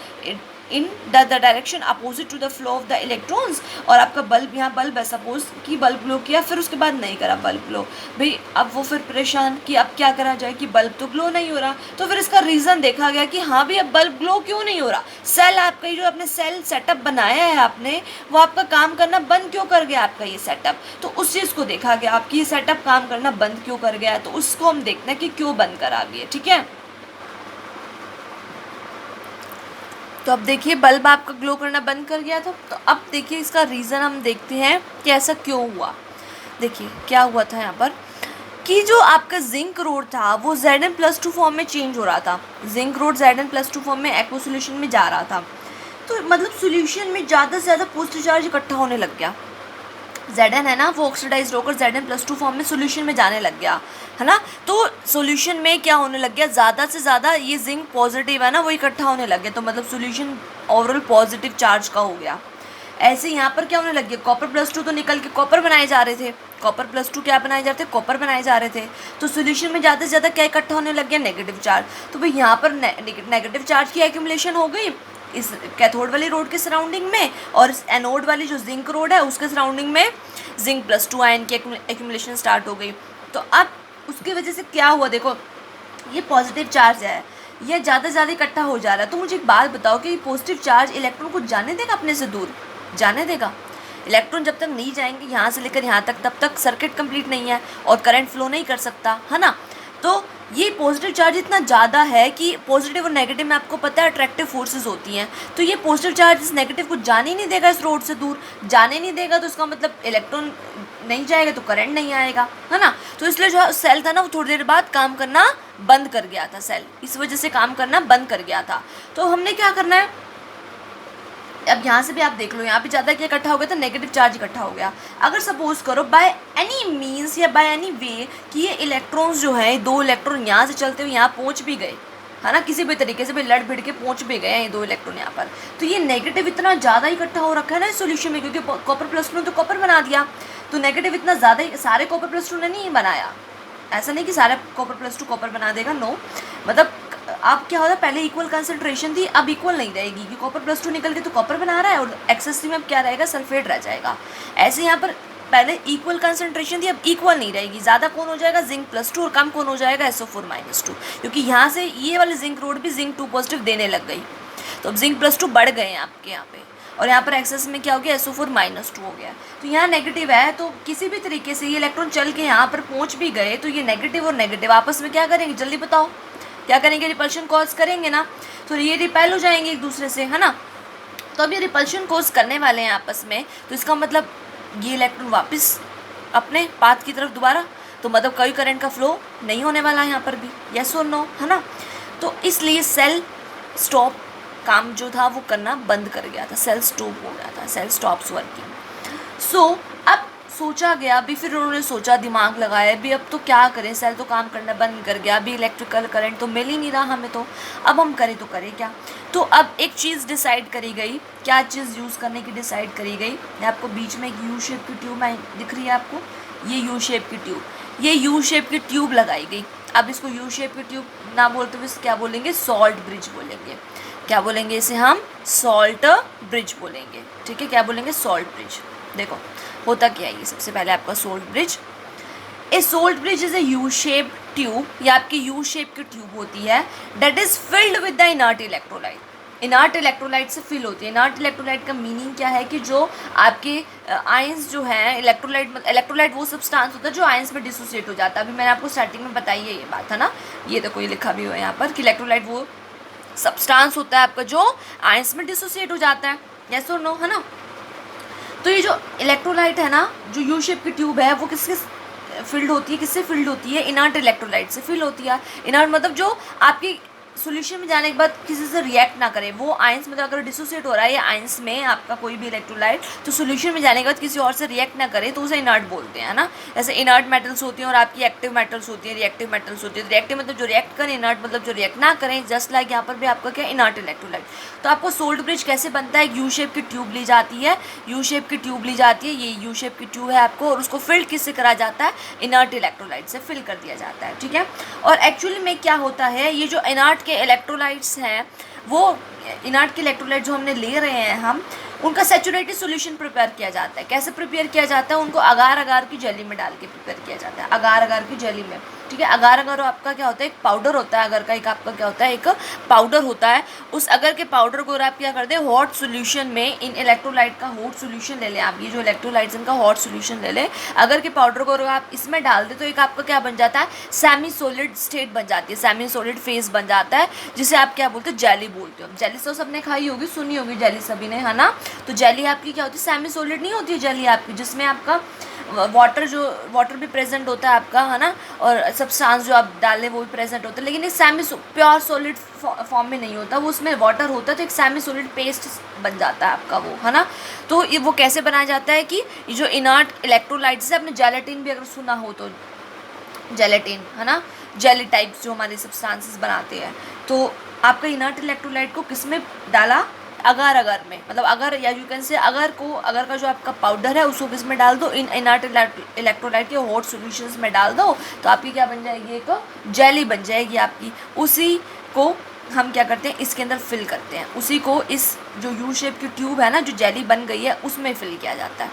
in the direction opposite to the flow of the electrons, और आपका बल्ब, यहाँ बल्ब है सपोज कि बल्ब ग्लो किया, फिर उसके बाद नहीं करा बल्ब ग्लो। भाई अब वो फिर परेशान कि अब क्या करा जाए कि बल्ब तो ग्लो नहीं हो रहा। तो फिर इसका रीज़न देखा गया कि हाँ भाई अब बल्ब ग्लो क्यों नहीं हो रहा, सेल आपका जो आपने सेल सेटअप बनाया है आपने, वो आपका काम करना बंद क्यों कर गया आपका ये सेटअप। तो उस चीज़ को देखा गया, आपकी ये सेटअप काम करना बंद क्यों कर गया है, तो उसको हम देखते हैं कि क्यों बंद करा गया, ठीक है। तो अब देखिए बल्ब आपका ग्लो करना बंद कर गया था। तो अब देखिए इसका रीज़न हम देखते हैं कि ऐसा क्यों हुआ। देखिए क्या हुआ था यहाँ पर कि जो आपका जिंक रोड था वो Zn+2 फॉर्म में चेंज हो रहा था। जिंक रोड Zn+2 फॉर्म में एक्वा सोल्यूशन में जा रहा था, तो मतलब सोल्यूशन में ज़्यादा से ज़्यादा पॉजिटिव चार्ज इकट्ठा होने लग गया। Zn है ना, वो ऑक्सीडाइज होकर Zn+2 फॉर्म में सोल्यूशन में जाने लग गया, है ना। तो सोल्यूशन में क्या होने लग गया, ज़्यादा से ज़्यादा ये जिंक पॉजिटिव है ना वो इकट्ठा होने लग गया, तो मतलब सोल्यूशन ओवरऑल पॉजिटिव चार्ज का हो गया। ऐसे यहाँ पर क्या होने लग गया, कॉपर+2 तो निकल के कॉपर बनाए जा रहे थे, कॉपर+2 क्या बनाए जा रहे थे, कॉपर बनाए जा रहे थे। तो सोल्यूशन में ज़्यादा से ज़्यादा क्या इकट्ठा होने लग गया, नेगेटिव चार्ज। तो भाई यहाँ पर नेगेटिव चार्ज की एक्यूमुलेशन हो गई इस कैथोड वाली रोड के सराउंडिंग में, और इस एनोड वाली जो जिंक रोड है उसके सराउंडिंग में Zn+2 आयन की एक्यूमुलेशन स्टार्ट हो गई। तो अब उसकी वजह से क्या हुआ, देखो ये पॉजिटिव चार्ज है, ये ज़्यादा से ज़्यादा इकट्ठा हो जा रहा है। तो मुझे एक बात बताओ कि पॉजिटिव चार्ज इलेक्ट्रॉन को जाने देगा, अपने से दूर जाने देगा? इलेक्ट्रॉन जब तक नहीं जाएंगे यहाँ से लेकर यहाँ तक, तब तक सर्किट कंप्लीट नहीं है और करंट फ्लो नहीं कर सकता, है ना। तो ये पॉजिटिव चार्ज इतना ज़्यादा है कि पॉजिटिव और नेगेटिव में आपको पता है अट्रैक्टिव फोर्सेस होती हैं, तो ये पॉजिटिव चार्ज इस नेगेटिव को जाने ही नहीं देगा, इस रोड से दूर जाने नहीं देगा। तो इसका मतलब इलेक्ट्रॉन नहीं जाएगा तो करंट नहीं आएगा, है ना। तो इसलिए जो सेल था ना वो थोड़ी देर बाद काम करना बंद कर गया था, सेल इस वजह से काम करना बंद कर गया था। तो हमने क्या करना है, अब यहाँ से भी आप देख लो, यहाँ पे ज़्यादा क्या इकट्ठा हो गया था, नेगेटिव चार्ज इकट्ठा हो गया। अगर सपोज करो बाय एनी मीन्स या बाय एनी वे कि ये इलेक्ट्रॉन्स जो हैं, दो इलेक्ट्रॉन यहाँ से चलते हुए यहाँ पहुँच भी गए, है ना, किसी भी तरीके से भी लड़ भिड़ के पहुँच भी गए हैं ये दो इलेक्ट्रॉन यहाँ पर, तो ये नेगेटिव इतना ज़्यादा इकट्ठा हो रखा है ना इस सोल्यूशन में, क्योंकि कॉपर+2 ने तो कॉपर बना दिया, तो नेगेटिव इतना ज़्यादा ही, सारे कॉपर+2 ने नहीं बनाया, ऐसा नहीं कि सारे कॉपर+2 कॉपर बना देगा, नो, मतलब अब क्या होता है, पहले इक्वल कंसंट्रेशन थी, अब इक्वल नहीं रहेगी क्योंकि कॉपर +2 निकल के तो कॉपर बना रहा है और एक्सेस में अब क्या रहेगा, सल्फेट रह जाएगा। ऐसे यहाँ पर पहले इक्वल कंसंट्रेशन थी, अब इक्वल नहीं रहेगी, ज़्यादा कौन हो जाएगा, जिंक +2 और कम कौन हो जाएगा, SO4-2, क्योंकि यहाँ से ये वाले जिंक रोड भी जिंक 2+ देने लग गई, तो अब जिंक +2 बढ़ गए हैं आपके यहाँ पे, और यहाँ पर एक्सेस में क्या हो गया, SO4-2 हो गया। तो यहाँ नेगेटिव है, तो किसी भी तरीके से ये इलेक्ट्रॉन चल के यहाँ पर पहुँच भी गए तो ये नेगेटिव और नेगेटिव आपस में क्या करेंगे, जल्दी बताओ क्या करेंगे, रिपल्शन कॉज करेंगे ना, तो ये रिपेल हो जाएंगे एक दूसरे से, है ना। तो अब ये रिपल्शन कॉज करने वाले हैं आपस में, तो इसका मतलब ये इलेक्ट्रॉन वापस अपने पाथ की तरफ दोबारा, तो मतलब कोई करंट का फ्लो नहीं होने वाला है यहाँ पर भी, यस और नो, है ना। तो इसलिए सेल स्टॉप काम जो था वो करना बंद कर गया था, सेल स्टॉप हो गया था, सेल स्टॉप्स वर्किंग। सो अब सोचा गया, अभी फिर उन्होंने सोचा, दिमाग लगाया, अभी अब तो क्या करें, सेल तो काम करना बंद कर गया, अभी इलेक्ट्रिकल करंट तो मिल ही नहीं रहा हमें, तो अब हम करें तो करें क्या। तो अब एक चीज़ डिसाइड करी गई, क्या चीज़ यूज़ करने की डिसाइड करी गई, मैं आपको बीच में एक यू शेप की ट्यूब दिख रही है आपको, ये यू शेप की ट्यूब, ये यू शेप की ट्यूब लगाई गई। अब इसको यू शेप की ट्यूब ना बोलते हुए क्या बोलेंगे, सॉल्ट ब्रिज बोलेंगे। क्या बोलेंगे इसे हम, सॉल्ट ब्रिज बोलेंगे, ठीक है, क्या बोलेंगे, सॉल्ट ब्रिज। देखो होता क्या है ये, सबसे पहले आपका salt bridge, A salt bridge is a U shape tube, या आपकी यू शेप की ट्यूब होती है, that is filled with the inert electrolyte, inert electrolyte से फिल होती है। इनर्ट इलेक्ट्रोलाइट का मीनिंग क्या है कि जो आपके आयंस जो हैं, इलेक्ट्रोलाइट वो सब्सटेंस होता है जो आयंस में डिसोसिएट हो जाता है। अभी मैंने आपको स्टार्टिंग में बताई है ये बात, है ना, ये तो कोई लिखा भी हो यहाँ पर कि इलेक्ट्रोलाइट वो सब्सटेंस होता है आपका जो आयंस में डिसोसिएट हो जाता है, यस और नो, है ना। तो ये जो इलेक्ट्रोलाइट है ना, जो यू शेप की ट्यूब है, वो किसके फील्ड होती है, किससे फील्ड होती है, इनर्ट इलेक्ट्रोलाइट से फील होती है। इनर्ट मतलब जो आपकी सॉल्यूशन में जाने के बाद किसी से रिएक्ट ना करे, वो आयंस मतलब अगर डिसोसिएट हो रहा है या आयंस में आपका कोई भी इलेक्ट्रोलाइट, तो सॉल्यूशन में जाने के बाद किसी और से रिएक्ट ना करे तो उसे इनर्ट बोलते हैं ना। जैसे इनर्ट मेटल्स होती हैं और आपकी एक्टिव मेटल्स होती हैं, रिएक्टिव मेटल्स होती है। रिएक्टिव मतलब जो रिएक्ट करें, इनर्ट मतलब जो रिएक्ट ना करें, जस्ट लाइक यहाँ पर भी आपका क्या, इनर्ट इलेक्ट्रोलाइट। तो आपको सोल्ट ब्रिज कैसे बनता है, यू शेप की ट्यूब ली जाती है, यू शेप की ट्यूब ली जाती है, ये यू शेप की ट्यूब है आपको, और उसको फिल्ड किससे करा जाता है, इनर्ट इलेक्ट्रोलाइट से फिल कर दिया जाता है, ठीक है। और एक्चुअली में क्या होता है, ये जो इनर्ट के इलेक्ट्रोलाइट्स हैं, वो इनर्ट के इलेक्ट्रोलाइट जो हमने ले रहे हैं हम, उनका सैचुरेटेड सॉल्यूशन प्रिपेयर किया जाता है। कैसे प्रिपेयर किया जाता है, उनको अगार अगार की जेली में डाल के प्रिपेयर किया जाता है, अगार अगार की जेली में, ठीक है। अगार अगार आपका क्या होता है, एक पाउडर होता है अगर का, एक आपका क्या होता है, एक पाउडर होता है। उस अगर के पाउडर को आप क्या करते हैं, हॉट सोल्यूशन में, इन इलेक्ट्रोलाइट का हॉट सोल्यूशन ले लें आप, ये जो इलेक्ट्रोलाइट्स इनका हॉट सोल्यूशन ले लें, अगर के पाउडर को आप इसमें डाल दें तो एक आपका क्या बन जाता है, सेमी सॉलिड स्टेट बन जाती है, सेमी सॉलिड फेज बन जाता है, जिसे आप क्या बोलते हो, जेली बोलते हो। जेली तो सबने खाई होगी, सुनी होगी जेली सभी ने, है ना। तो जेली आपकी क्या होती है, सेमी सॉलिड नहीं होती है जेली आपकी, जिसमें आपका वाटर भी प्रेजेंट होता है आपका, है ना, और सब्सटेंस जो आप डालें वो भी प्रेजेंट होता है, लेकिन एक सेमी प्योर सॉलिड फॉर्म में नहीं होता, वो उसमें वाटर होता है, तो एक सेमी सॉलिड पेस्ट बन जाता है आपका वो, है ना। तो ये वो कैसे बनाया जाता है कि ये जो इनर्ट इलेक्ट्रोलाइट से, आपने जेलेटिन भी अगर सुना हो तो, जेलेटिन, है ना, जेली टाइप्स जो हमारे सब्सटेंसेस बनाते हैं, तो आपका इनर्ट इलेक्ट्रोलाइट को किस में डाला, अगार अगार में, मतलब अगर, या यू कैन से अगर को, अगर का जो आपका पाउडर है उसको किस में डाल दो, इन इनर्ट इलेक्ट्रोलाइट के हॉट सॉल्यूशंस में डाल दो, तो आपकी क्या बन जाएगी, एक जेली बन जाएगी आपकी। उसी को हम क्या करते हैं, इसके अंदर फिल करते हैं, उसी को इस जो यू शेप की ट्यूब है ना, जो जेली बन गई है, उसमें फिल किया जाता है,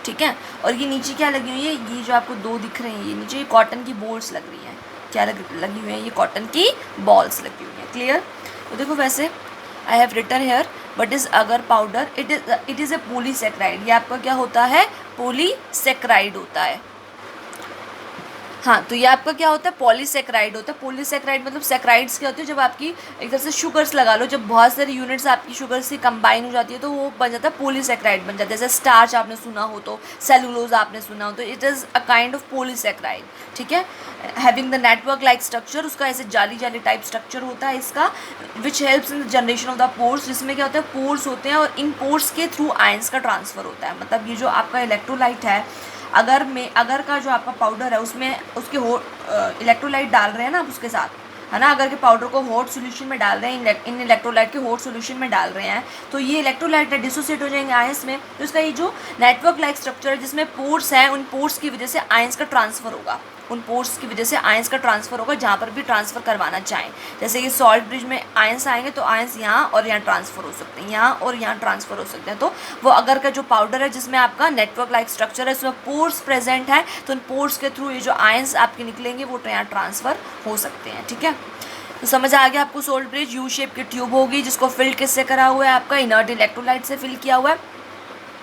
ठीक है। और ये नीचे क्या लगी हुई है, ये जो आपको दो दिख रहे हैं, ये नीचे कॉटन की बॉल्स लग रही हैं, क्या लगी हुई है, ये कॉटन की बॉल्स लगी हुई हैं, क्लियर। तो देखो वैसे I have written here what is agar powder, it is a polysaccharide, ये आपका क्या होता है, पॉलीसेक्राइड होता है, हाँ। तो ये आपका क्या होता है, पॉलीसेक्राइड होता है। पॉलीसेक्राइड मतलब सेक्राइड्स क्या होती है, जब आपकी एक तरह से शुगर्स लगा लो, जब बहुत सारी यूनिट्स आपकी शुगर से कंबाइन हो जाती है तो वो बन जाता है पॉलीसेक्राइड बन जाता है। जैसे स्टार्च आपने सुना हो तो, सेलुलोज आपने सुना हो तो, it is a kind of polysaccharide, ठीक है। Having the network like structure, उसका ऐसे जाली जाली टाइप स्ट्रक्चर होता है इसका, which helps in the generation of the pores, जिसमें क्या होता है, पोर्स होते हैं और इन पोर्स के थ्रू आयंस का ट्रांसफ़र होता है। मतलब ये जो आपका इलेक्ट्रोलाइट है, अगर का जो आपका पाउडर है उसमें उसके इलेक्ट्रोलाइट डाल रहे हैं ना आप उसके साथ, है ना। अगर के पाउडर को हॉट सोल्यूशन में डाल रहे हैं, इन इलेक्ट्रोलाइट के हॉट सोल्यूशन में डाल रहे हैं, तो ये इलेक्ट्रोलाइट डिसोसिएट हो जाएंगे आयंस में। तो इसका ये जो नेटवर्क लाइक स्ट्रक्चर है जिसमें पोर्स हैं, उन पोर्स की वजह से आयंस का ट्रांसफर होगा, उन पोर्स की वजह से आयंस का ट्रांसफर होगा जहाँ पर भी ट्रांसफर करवाना चाहें। जैसे कि सॉल्ट ब्रिज में आयंस आएंगे तो आयंस यहाँ और यहाँ ट्रांसफर हो सकते हैं, यहाँ और यहाँ ट्रांसफर हो सकते हैं। तो वो अगर का जो पाउडर है जिसमें आपका नेटवर्क लाइक स्ट्रक्चर है, उसमें पोर्स प्रेजेंट है, तो उन पोर्स के थ्रू ये जो आयंस आपके निकलेंगे वो यहाँ ट्रांसफर हो सकते हैं। ठीक है, तो समझ आ गया आपको। सॉल्ट ब्रिज यू शेप की ट्यूब होगी जिसको फिल किससे करा हुआ है, आपका इनर्ट इलेक्ट्रोलाइट से फिल किया हुआ है।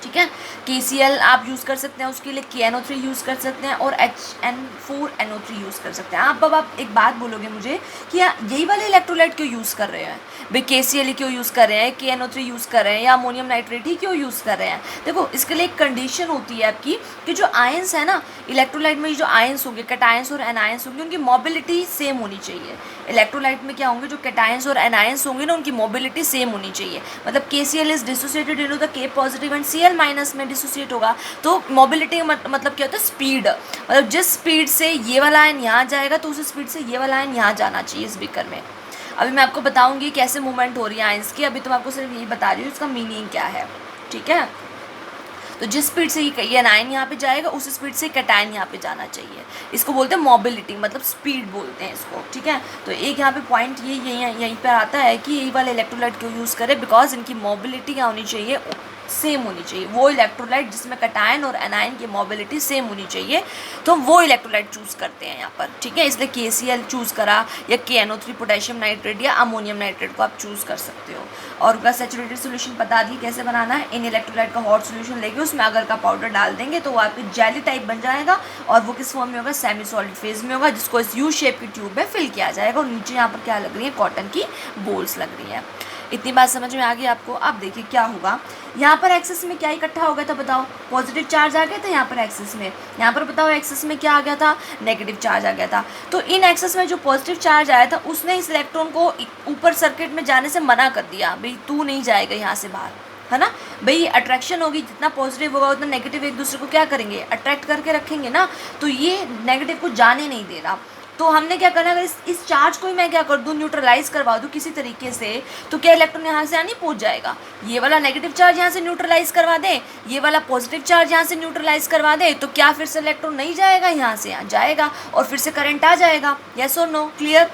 ठीक है, KCl आप यूज़ कर सकते हैं उसके लिए, KNO3 यूज़ कर सकते हैं और HN4NO3 यूज़ कर सकते हैं। अब आप एक बात बोलोगे मुझे कि यही वाले इलेक्ट्रोलाइट क्यों यूज़ कर रहे हैं भाई, KCl क्यों यूज़ कर रहे हैं, KNO3 यूज़ कर रहे हैं या अमोनियम नाइट्रेट ही क्यों यूज़ कर रहे हैं। देखो इसके लिए एक कंडीशन होती है आपकी कि जो आयंस है ना इलेक्ट्रोलाइट में, जो आयंस होंगे कैटायंस और एनायंस होंगे, उनकी मोबिलिटी सेम होनी चाहिए। इलेक्ट्रोलाइट में क्या होंगे, जो कैटायंस और एनायंस होंगे ना, उनकी मोबिलिटी सेम होनी चाहिए। मतलब KCl is dissociated into the K positive and Cl minus में डिसोसिएट होगा। तो मोबिलिटी मतलब क्या होता है, स्पीड। मतलब जिस स्पीड से ये वाला आयन यहाँ जाएगा तो उस स्पीड से ये वाला आयन यहाँ जाना चाहिए इस बीकर में। अभी मैं आपको बताऊंगी कैसे मूवमेंट हो रही है आयंस की, अभी तो मैं आपको सिर्फ यही बता रही हूँ इसका मीनिंग क्या है। ठीक है, तो जिस स्पीड से ये एनायन यहाँ पे जाएगा उस स्पीड से कैटायन यहाँ पे जाना चाहिए। इसको बोलते हैं मोबिलिटी, मतलब स्पीड बोलते हैं इसको। ठीक है, तो एक यहाँ पे पॉइंट ये यहीं पे आता है कि यही वाले इलेक्ट्रोलाइट क्यों यूज़ करें, बिकॉज इनकी मोबिलिटी क्या होनी चाहिए, सेम होनी चाहिए। वो इलेक्ट्रोलाइट जिसमें कैटायन और एनायन की मोबिलिटी सेम होनी चाहिए, तो वो इलेक्ट्रोलाइट चूज़ करते हैं यहाँ पर। ठीक है, इसलिए KCl चूज़ करा या KNO3 पोटेशियम नाइट्रेट या अमोनियम नाइट्रेट को आप चूज़ कर सकते हो। और उसका सैचुरेटेड सोल्यूशन बता दी कैसे बनाना है। इन इलेक्ट्रोलाइट का हॉट सोल्यूशन लेके उसमें अगर का पाउडर डाल देंगे तो वो आपकी जेली टाइप बन जाएगा, और वो किस फॉर्म में होगा, सेमी सॉलिड फेज में होगा, जिसको इस यू शेप की ट्यूब में फिल किया जाएगा। और नीचे यहाँ पर क्या लग रही है, कॉटन की बोल्स लग रही हैं। इतनी बात समझ में आ गई आपको। अब देखिए क्या होगा, यहाँ पर एक्सेस में क्या इकट्ठा हो गया था बताओ, पॉजिटिव चार्ज आ गया था यहाँ पर एक्सेस में। यहाँ पर बताओ एक्सेस में क्या आ गया था, नेगेटिव चार्ज आ गया था। तो इन एक्सेस में जो पॉजिटिव चार्ज आया था उसने इस इलेक्ट्रॉन को ऊपर सर्किट में जाने से मना कर दिया, भाई तू नहीं जाएगा यहाँ से बाहर, है ना। भाई अट्रैक्शन होगी, जितना पॉजिटिव होगा उतना नेगेटिव एक दूसरे को क्या करेंगे, अट्रैक्ट करके रखेंगे ना। तो ये नेगेटिव को जाने नहीं दे रहा। तो हमने क्या करना, अगर इस चार्ज को ही मैं क्या कर दूँ, न्यूट्रलाइज करवा दूँ किसी तरीके से, तो क्या इलेक्ट्रॉन यहाँ से नहीं पहुँच जाएगा। ये वाला नेगेटिव चार्ज यहाँ से न्यूट्रलाइज करवा दे, ये वाला पॉजिटिव चार्ज यहाँ से न्यूट्रलाइज करवा दे, तो क्या फिर से इलेक्ट्रॉन नहीं जाएगा, यहाँ से यहाँ जाएगा और फिर से करंट आ जाएगा। यस और नो, क्लियर।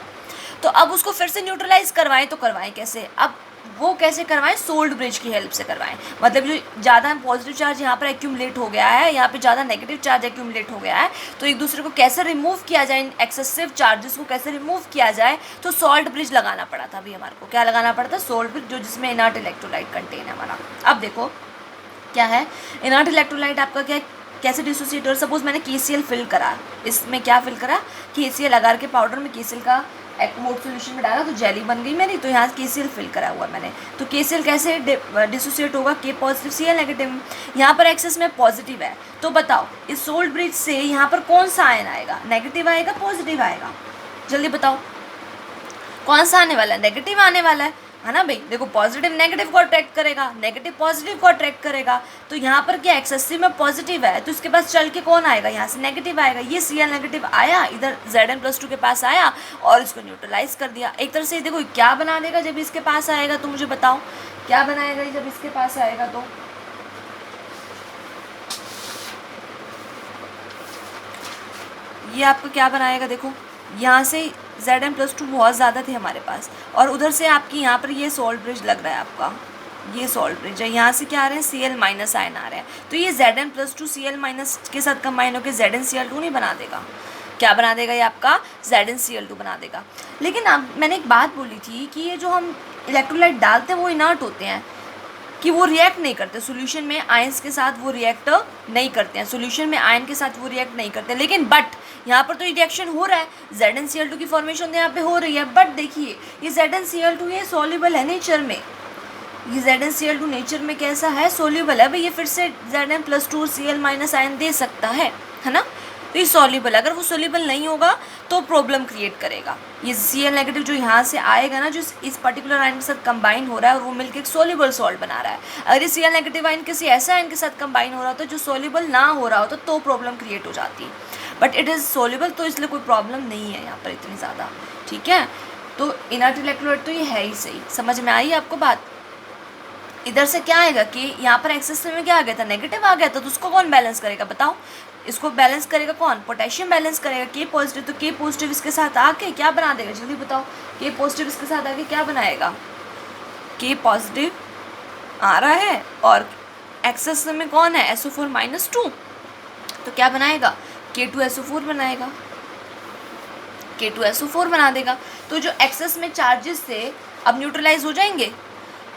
तो अब उसको फिर से न्यूट्रलाइज करवाएं, तो करवाएं कैसे, अब वो कैसे करवाएं, सोल्ट ब्रिज की हेल्प से करवाएं। मतलब जो ज़्यादा पॉजिटिव चार्ज यहाँ पर एक्यूमुलेट हो गया है, यहाँ पे ज़्यादा नेगेटिव चार्ज एक्यूमुलेट हो गया है, तो एक दूसरे को कैसे रिमूव किया जाए, इन एक्सेसिव चार्जेस को कैसे रिमूव किया जाए, तो सॉल्ट ब्रिज लगाना पड़ा था अभी हमारे को। क्या लगाना पड़ा था, सोल्ट ब्रिज, जो जिसमें इनर्ट इलेक्ट्रोलाइट कंटेन है हमारा। अब देखो क्या है, इनर्ट इलेक्ट्रोलाइट आपका क्या कैसे डिसोसिएट हो। सपोज मैंने KCl फिल करा, इसमें क्या फिल करा, KCl अगार के पाउडर में KCl का एक्मोड सोल्यूशन में डाला तो जेली बन गई मेरी। तो यहाँ KCl फिल करा हुआ मैंने, तो KCl कैसे डिसोसिएट होगा, K पॉजिटिव Cl नेगेटिव। यहाँ पर एक्सेस में पॉजिटिव है, तो बताओ इस सोल्ट ब्रिज से यहाँ पर कौन सा आयन आएगा, नेगेटिव आएगा पॉजिटिव आएगा, जल्दी बताओ कौन सा आने वाला है, नेगेटिव आने वाला है ना भाई। देखो पॉजिटिव नेगेटिव को अट्रैक्ट करेगा, नेगेटिव पॉजिटिव को अट्रैक्ट करेगा। तो यहाँ पर क्या एक्सेसिव में पॉजिटिव है, तो इसके पास चल के कौन आएगा, यहाँ से नेगेटिव आएगा। ये Cl नेगेटिव आया, इधर Zn+2 के पास आया और इसको न्यूट्रलाइज कर दिया। एक तरह से देखो क्या बना देगा जब इसके पास आएगा, तो मुझे बताओ क्या बनाएगा जब इसके पास आएगा। तो ये आपको क्या बनाएगा, देखो यहाँ से Zn+2 बहुत ज़्यादा थे हमारे पास, और उधर से आपकी यहाँ पर ये सॉल्ट ब्रिज लग रहा है आपका, ये सॉल्ट ब्रिज है। यहाँ से क्या आ रहे हैं, Cl- आयन आ रहे हैं। तो ये Zn+2 Cl- के साथ कंबाइन होकर ZnCl2 नहीं बना देगा, क्या बना देगा, ये आपका ZnCl2 बना देगा। लेकिन अब मैंने एक बात बोली थी कि ये जो हम इलेक्ट्रोलाइट डालते हैं वो इनर्ट होते हैं, कि वो रिएक्ट नहीं करते सोल्यूशन में आयंस के साथ, वो रिएक्ट नहीं करते हैं सोल्यूशन में आयन के साथ, वो रिएक्ट नहीं करते। लेकिन बट यहाँ पर तो रिएक्शन हो रहा है, ZnCl2 की फॉर्मेशन यहाँ पे हो रही है। बट देखिए ये ZnCl2 ये सॉल्युबल है नेचर में, ये ZnCl2 नेचर में कैसा है, सॉल्युबल है भाई। ये फिर से Zn+2 Cl- आयन दे सकता है ना। तो ये सॉल्युबल, अगर वो सॉल्युबल नहीं होगा तो प्रॉब्लम क्रिएट करेगा। ये Cl नेगेटिव जो यहाँ से आएगा ना, जो इस पर्टिकुलर आयन के साथ कंबाइन हो रहा है और वो मिलकर एक सॉल्युबल सॉल्ट बना रहा है। अगर ये Cl नेगेटिव आयन किसी ऐसा आयन के साथ कंबाइन हो रहा होता जो सॉल्युबल ना हो रहा होता तो प्रॉब्लम क्रिएट हो जाती है। बट इट इज़ सोल्यूबल, तो इसलिए कोई प्रॉब्लम नहीं है यहाँ पर इतनी ज़्यादा, ठीक है। तो इनर्ट इलेक्ट्रोलाइट तो ये है ही सही, समझ में आई आपको बात। इधर से क्या आएगा कि यहाँ पर एक्सेस में क्या आ गया था, नेगेटिव आ गया था, तो उसको कौन बैलेंस करेगा बताओ, इसको बैलेंस करेगा कौन, पोटेशियम बैलेंस करेगा, के पॉजिटिव, तो के पॉजिटिव इसके साथ आके क्या बना देगा, जल्दी बताओ, के पॉजिटिव इसके साथ आके क्या बनाएगा, के पॉजिटिव आ रहा है और एक्सेस में कौन है, SO4-2, तो क्या बनाएगा, K2SO4 बनाएगा, K2SO4 बना देगा। तो जो एक्सेस में चार्जेस थे अब न्यूट्रलाइज हो जाएंगे,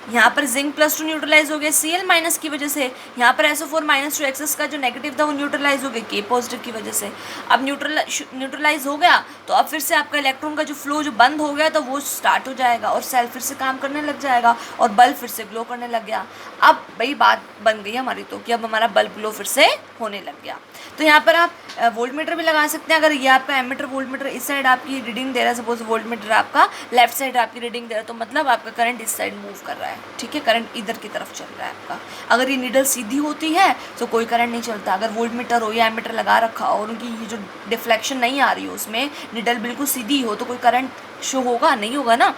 यहाँ पर जिंक +2 न्यूट्रलाइज हो गया Cl- की वजह से, यहाँ पर SO4-2 एक्सेस का जो नेगेटिव था वो न्यूट्रलाइज हो गया K पॉजिटिव की वजह से। अब न्यूट्रलाइज हो गया तो अब फिर से आपका इलेक्ट्रॉन का जो फ्लो जो बंद हो गया तो वो स्टार्ट हो जाएगा और सेल फिर से काम करने लग जाएगा और बल्ब फिर से ग्लो करने लग गया। अब भाई बात बन गई हमारी तो कि अब हमारा बल्ब ग्लो फिर से होने लग गया। तो यहाँ पर आप वोल्ट मीटर भी लगा सकते हैं। अगर ये आपका एमीटर वोल्ट मीटर इस साइड आपकी रीडिंग दे रहा है, सपोज वोल्ट मीटर आपका लेफ्ट साइड आपकी रीडिंग दे रहा है, तो मतलब आपका करंट इस साइड मूव कर रहा है, ठीक है, करंट इधर की तरफ चल रहा है आपका। अगर ये नीडल सीधी होती है तो कोई करंट नहीं चलता। अगर वोल्ट मीटर हो या एमीटर लगा रखा हो और उनकी ये जो डिफ्लेक्शन नहीं आ रही हो, उसमें नीडल बिल्कुल सीधी हो, तो कोई करंट शो होगा नहीं, होगा ना।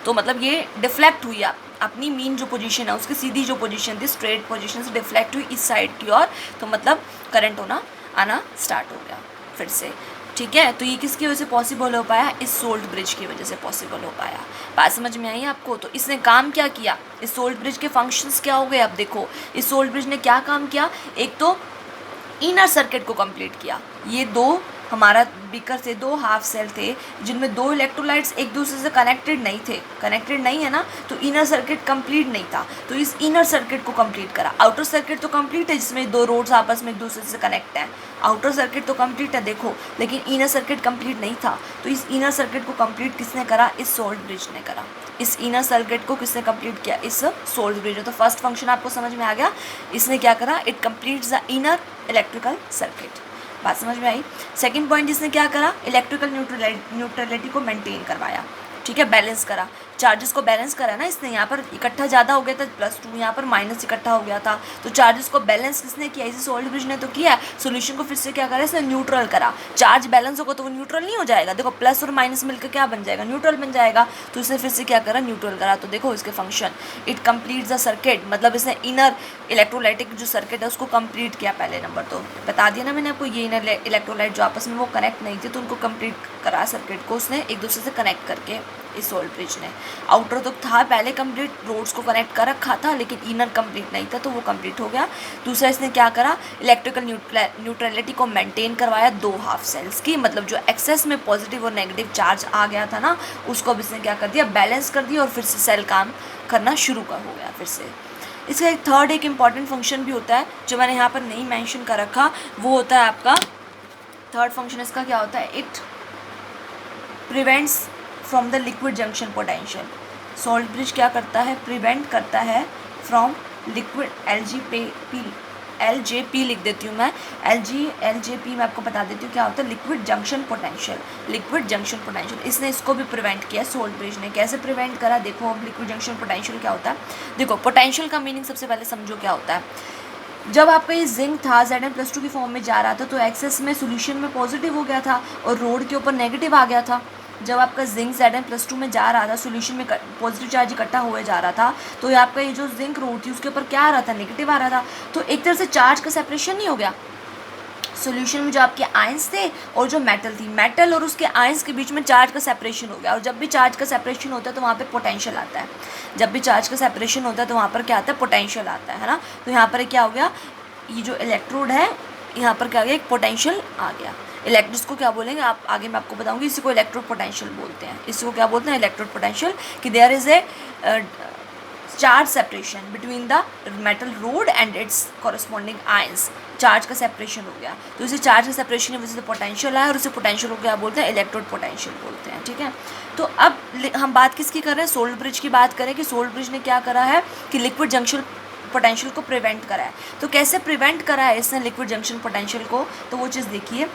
तो मतलब ये डिफ्लेक्ट हुई आप अपनी मीन जो पोजीशन है उसकी सीधी जो पोजीशन थी स्ट्रेट पोजीशन से डिफ्लेक्ट हुई इस साइड की ओर, तो मतलब करंट होना आना स्टार्ट हो गया फिर से, ठीक है। तो ये किसकी वजह से पॉसिबल हो पाया, इस सोल्ट ब्रिज की वजह से पॉसिबल हो पाया। बात समझ में आई आपको। तो इसने काम क्या किया, इस सोल्ट ब्रिज के फंक्शंस क्या हो गए। अब देखो इस सोल्ट ब्रिज ने क्या काम किया, एक तो इनर सर्किट को कंप्लीट किया। ये दो हमारा बीकर से दो हाफ सेल थे जिनमें दो इलेक्ट्रोलाइट्स एक दूसरे से कनेक्टेड नहीं है ना, तो इनर सर्किट कंप्लीट नहीं था, तो इस इनर सर्किट को कंप्लीट करा। आउटर सर्किट तो कंप्लीट है जिसमें दो रोड्स आपस में एक दूसरे से कनेक्ट हैं, आउटर सर्किट तो कंप्लीट है देखो, लेकिन इनर सर्किट कंप्लीट नहीं था। तो इस इनर सर्किट को कंप्लीट किसने करा, इस सोल्ट ब्रिज ने करा। इस इनर सर्किट को किसने कंप्लीट किया, इस सोल्ट ब्रिज ने। तो फर्स्ट फंक्शन आपको समझ में आ गया, इसने क्या करा, it completes the inner electrical circuit. बात समझ में आई। सेकंड पॉइंट जिसने क्या करा, इलेक्ट्रिकल न्यूट्रलिटी को मेंटेन करवाया, ठीक है, बैलेंस करा, चार्जेस को बैलेंस करा ना इसने। यहाँ पर इकट्ठा ज़्यादा हो गया था +2, यहाँ पर माइनस इकट्ठा हो गया था, तो चार्जेस को बैलेंस किसने किया, इसे सोल्ट ब्रिज ने तो किया। सोल्यूशन को फिर से क्या करा, इसने न्यूट्रल करा। चार्ज बैलेंस होगा तो वो न्यूट्रल नहीं हो जाएगा, देखो प्लस और माइनस मिलकर क्या बन जाएगा, न्यूट्रल बन जाएगा। तो इसने फिर से क्या करा, न्यूट्रल करा। तो देखो इसके function, it completes the circuit, मतलब इसने इनर इलेक्ट्रोलाइटिक जो सर्किट है उसको कंप्लीट किया। पहले नंबर तो बता दिया ना मैंने आपको, ये इनर इलेक्ट्रोलाइट जो आपस में वो कनेक्ट नहीं थे तो उनको कंप्लीट करा, सर्किट को उसने एक दूसरे से कनेक्ट करके इस सोल्ट ब्रिज ने। आउटर तो था पहले कंप्लीट, रोड्स को कनेक्ट कर रखा था, लेकिन इनर कंप्लीट नहीं था तो वो कंप्लीट हो गया। दूसरा इसने क्या करा, इलेक्ट्रिकल न्यूट्रलिटी को मेंटेन करवाया दो हाफ सेल्स की, मतलब जो एक्सेस में पॉजिटिव और नेगेटिव चार्ज आ गया था ना उसको अब इसने क्या कर दिया, बैलेंस कर दिया और फिर से सेल काम करना शुरू हो गया फिर से। इसका एक थर्ड एक इम्पॉर्टेंट फंक्शन भी होता है जो मैंने यहाँ पर नहीं मेंशन कर रखा, वो होता है आपका थर्ड फंक्शन इसका क्या होता है, it prevents from the liquid junction potential. Salt bridge क्या करता है, प्रिवेंट करता है फ्रॉम लिक्विड LJP लिख देती हूँ मैं, LJP मैं आपको बता देती हूँ क्या होता है, लिक्विड जंक्शन पोटेंशियल। इसने इसको भी प्रिवेंट किया सोल्ट ब्रिज ने। कैसे प्रिवेंट करा, देखो अब लिक्विड जंक्शन पोटेंशियल क्या होता है। देखो पोटेंशियल का मीनिंग सबसे पहले समझो क्या होता है। जब आपका ये जिंक था Zn+2 की फॉर्म में जा रहा था तो एक्सेस में सोल्यूशन में पॉजिटिव हो गया था और रोड के ऊपर नेगेटिव आ गया था। जब आपका जिंक Zn+2 में जा रहा था, सोल्यूशन में पॉजिटिव चार्ज इकट्ठा हुए जा रहा था, तो आपका ये जो जिंक रोड थी उसके ऊपर क्या आ रहा था, नेगेटिव आ रहा था। तो एक तरह से चार्ज का सेपरेशन नहीं हो गया। सोल्यूशन में जो आपके आयंस थे और जो मेटल थी, मेटल और उसके आयंस के बीच में चार्ज का सेपरेशन हो गया। और जब भी चार्ज का सेपरेशन होता है तो वहाँ पे पोटेंशियल आता है। जब भी चार्ज का सेपरेशन होता है तो वहाँ पर क्या आता है, पोटेंशियल आता है ना। तो यहाँ पर क्या हो गया, ये जो इलेक्ट्रोड है यहाँ पर क्या आ गया, एक पोटेंशियल आ गया। इसको क्या बोलेंगे आप आगे मैं आपको बताऊंगी। इसी को इलेक्ट्रोड पोटेंशियल बोलते हैं। इसको क्या बोलते हैं, इलेक्ट्रोड पोटेंशियल, कि there is a charge separation between the metal rod and its corresponding ions. Charge का सेपरेशन हो गया, तो इसे चार्ज का सेपरेशन की वजह से पोटेंशियल आया और उसे पोटेंशियल को क्या बोलते हैं, इलेक्ट्रोड पोटेंशियल बोलते हैं, ठीक है। तो अब हम बात किसकी कर रहे हैं, सोल्ट ब्रिज की बात करें कि सोल्ट ब्रिज ने क्या करा है कि लिक्विड जंक्शन पोटेंशियल को प्रिवेंट करा है। तो कैसे प्रिवेंट करा है इसने लिक्विड जंक्शन पोटेंशियल को, तो वो चीज़ देखिए।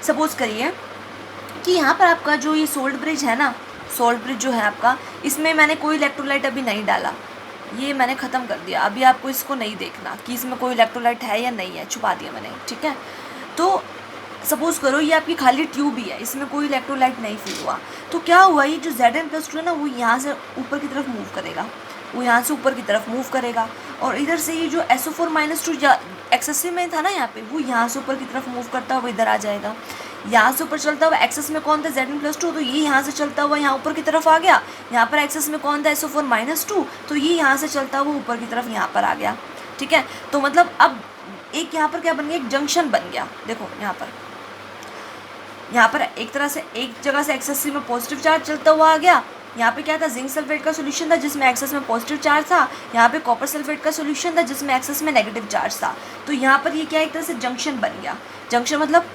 सपोज करिए कि यहाँ पर आपका जो ये सोल्ट ब्रिज है ना, सोल्ट ब्रिज जो है आपका, इसमें मैंने कोई इलेक्ट्रोलाइट अभी नहीं डाला, ये मैंने ख़त्म कर दिया। अभी आपको इसको नहीं देखना कि इसमें कोई इलेक्ट्रोलाइट है या नहीं है, छुपा दिया मैंने, ठीक है। तो सपोज करो ये आपकी खाली ट्यूब ही है, इसमें कोई इलेक्ट्रोलाइट नहीं फिल हुआ, तो क्या हुआ, ये जो Zn+2 है ना वो यहाँ से ऊपर की तरफ मूव करेगा, वो यहाँ से ऊपर की तरफ मूव करेगा, और इधर से ये जो SO4-2 एक्सेसिव में था ना यहाँ पे, वो यहाँ से ऊपर की तरफ मूव करता हुआ इधर आ जाएगा। यहाँ से ऊपर चलता हुआ एक्सेस में कौन था, Zn+2, तो ये यहाँ से चलता हुआ यहाँ ऊपर की तरफ आ गया। यहाँ पर एक्सेस में कौन था, SO4-2, तो ये यहाँ से चलता हुआ ऊपर की तरफ यहाँ पर आ गया। ठीक है, तो मतलब अब एक यहाँ पर क्या बन गया, एक जंक्शन बन गया। देखो यहाँ पर एक तरह से एक जगह से एक्सेसिव में पॉजिटिव चार्ज चलता हुआ आ गया। यहाँ पे क्या था, जिंक सल्फेट का सोल्यूशन था जिसमें एक्सेस में पॉजिटिव चार्ज था। यहाँ पे कॉपर सल्फेट का सोल्यूशन था जिसमें एक्सेस में नेगेटिव चार्ज था। तो यहाँ पर ये क्या एक तरह से जंक्शन बन गया। जंक्शन मतलब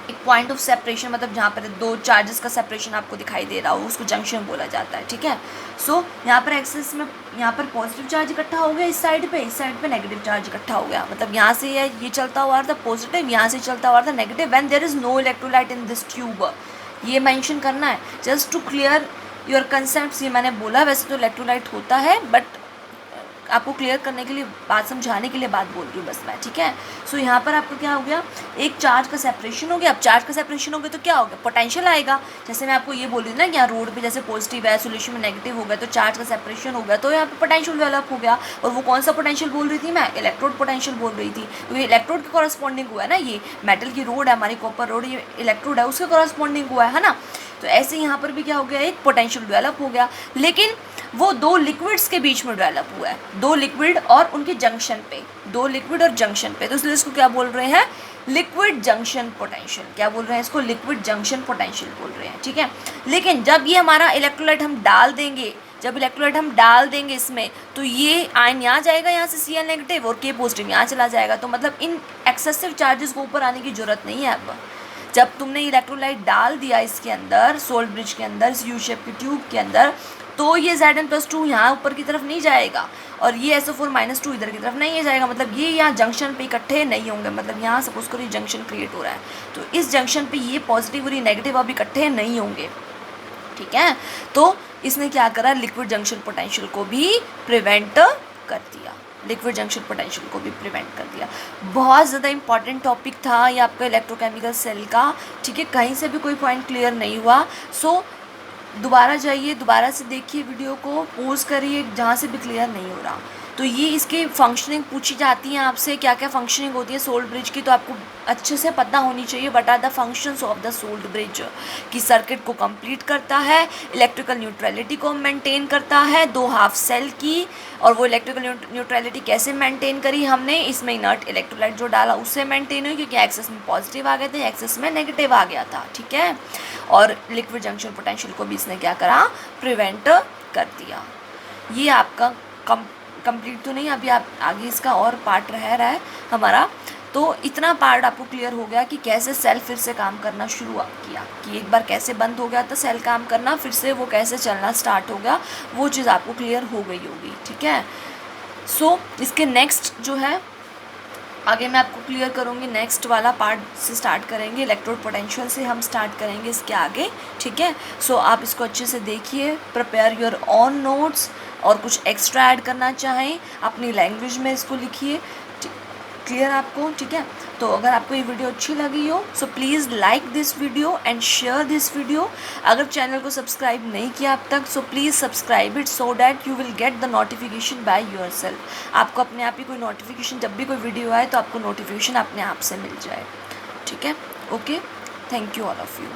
एक पॉइंट ऑफ सेपरेशन, मतलब जहाँ पर दो चार्जेस का सेपरेशन आपको दिखाई दे रहा हो उसको जंक्शन बोला जाता है। ठीक है, सो यहाँ पर एक्सेस में यहाँ पर पॉजिटिव चार्ज इकट्ठा हो गया, इस साइड पे नेगेटिव चार्ज इकट्ठा हो गया। मतलब यहाँ से ये चलता हुआ था पॉजिटिव, यहाँ से चलता हुआ था negative. When there is no electrolyte in this tube, ये मेंशन करना है just to clear your concept. ये मैंने बोला, वैसे तो इलेक्ट्रोलाइट होता है बट आपको क्लियर करने के लिए, बात समझाने के लिए बात बोल रही हूँ बस मैं। ठीक है, सो यहाँ पर आपका क्या हो गया, एक चार्ज का सेपरेशन हो गया। अब चार्ज का सेपरेशन हो गया तो क्या हो गया, पोटेंशियल आएगा। जैसे मैं आपको ये बोल रही हूँ ना कि यहाँ रोड पे जैसे पॉजिटिव है, सोल्यूशन में नेगेटिव हो गया, तो चार्ज का सेपरेशन हो गया, तो यहाँ पे पोटेंशियल डेवलप हो गया। और वो कौन सा पोटेंशियल बोल रही थी मैं, इलेक्ट्रोड पोटेंशियल बोल रही थी, क्योंकि इलेक्ट्रोड के कॉरस्पॉन्डिंग हुआ है ना, ये मेटल की रोड है हमारी, कॉपर रोड, ये इलेक्ट्रोड है, उसके कॉरस्पॉन्डिंग हुआ है ना। तो ऐसे यहाँ पर भी क्या हो गया, एक पोटेंशियल डेवलप हो गया, लेकिन वो दो लिक्विड्स के बीच में डेवलप हुआ है, दो लिक्विड और उनके जंक्शन पे, दो लिक्विड और जंक्शन पे, तो इसलिए इसको क्या बोल रहे हैं, लिक्विड जंक्शन पोटेंशियल। क्या बोल रहे हैं इसको, लिक्विड जंक्शन पोटेंशियल बोल रहे हैं। ठीक है, लेकिन जब ये हमारा इलेक्ट्रोलाइट हम डाल देंगे, जब इलेक्ट्रोलाइट हम डाल देंगे इसमें, तो ये आयन यहाँ जाएगा, यहाँ से Cl नेगेटिव और K पॉजिटिव यहाँ चला जाएगा। तो मतलब इन एक्सेसिव चार्जेस को ऊपर आने की जरूरत नहीं है। अब जब तुमने इलेक्ट्रोलाइट डाल दिया इसके अंदर, सोल्ट ब्रिज के अंदर, इस यू शेप की ट्यूब के अंदर, तो ये Zn+2 यहाँ ऊपर की तरफ नहीं जाएगा और ये SO4-2 इधर की तरफ नहीं जाएगा। मतलब ये यहाँ जंक्शन पे इकट्ठे नहीं होंगे। मतलब यहाँ सपोज करो ये जंक्शन क्रिएट हो रहा है, तो इस जंक्शन पे ये पॉजिटिव और ये नेगेटिव अब इकट्ठे नहीं होंगे। ठीक है, तो इसने क्या करा, लिक्विड जंक्शन पोटेंशियल को भी प्रिवेंट कर दिया, लिक्विड जंक्शन पोटेंशियल को भी प्रिवेंट कर दिया। बहुत ज़्यादा इंपॉर्टेंट टॉपिक था ये आपका इलेक्ट्रोकेमिकल सेल का। ठीक है, कहीं से भी कोई पॉइंट क्लियर नहीं हुआ, सो दोबारा जाइए, दोबारा से देखिए वीडियो को, पॉज करिए जहाँ से भी क्लियर नहीं हो रहा। तो ये इसकी फंक्शनिंग पूछी जाती है आपसे, क्या क्या फंक्शनिंग होती है सोल्ट ब्रिज की, तो आपको अच्छे से पता होनी चाहिए। What are the functions of the salt bridge, कि सर्किट को कंप्लीट करता है, इलेक्ट्रिकल न्यूट्रलिटी को मेंटेन करता है, दो हाफ सेल की, और वो इलेक्ट्रिकल न्यूट्रलिटी कैसे मेंटेन करी हमने, इसमें इनर्ट इलेक्ट्रोलाइट जो डाला उससे मेंटेन हुई, क्योंकि एक्सेस में पॉजिटिव आ गए थे, एक्सेस में नेगेटिव आ गया था। ठीक है, और लिक्विड जंक्शन पोटेंशियल को भी इसने क्या करा, प्रिवेंट कर दिया। ये आपका कंप्लीट तो नहीं, अभी आप आगे इसका और पार्ट रह रहा है हमारा। तो इतना पार्ट आपको क्लियर हो गया कि कैसे सेल फिर से काम करना शुरू किया, कि एक बार कैसे बंद हो गया था सेल काम करना, फिर से वो कैसे चलना स्टार्ट हो गया, वो चीज़ आपको क्लियर हो गई होगी। ठीक है, सो इसके नेक्स्ट जो है आगे मैं आपको क्लियर करूँगी, नेक्स्ट वाला पार्ट से स्टार्ट करेंगे, इलेक्ट्रोड पोटेंशियल से हम स्टार्ट करेंगे इसके आगे। ठीक है, सो आप इसको अच्छे से देखिए, प्रिपेयर योर ऑन नोट्स, और कुछ एक्स्ट्रा ऐड करना चाहें अपनी लैंग्वेज में इसको लिखिए। क्लियर आपको? ठीक है, तो अगर आपको ये वीडियो अच्छी लगी हो so please like this video and share this video. अगर चैनल को सब्सक्राइब नहीं किया अब तक so please subscribe it, so that you will get the notification by your self. आपको अपने आप ही कोई नोटिफिकेशन, जब भी कोई वीडियो आए तो आपको नोटिफिकेशन अपने आप से मिल जाए। ठीक है, okay, thank you all of you.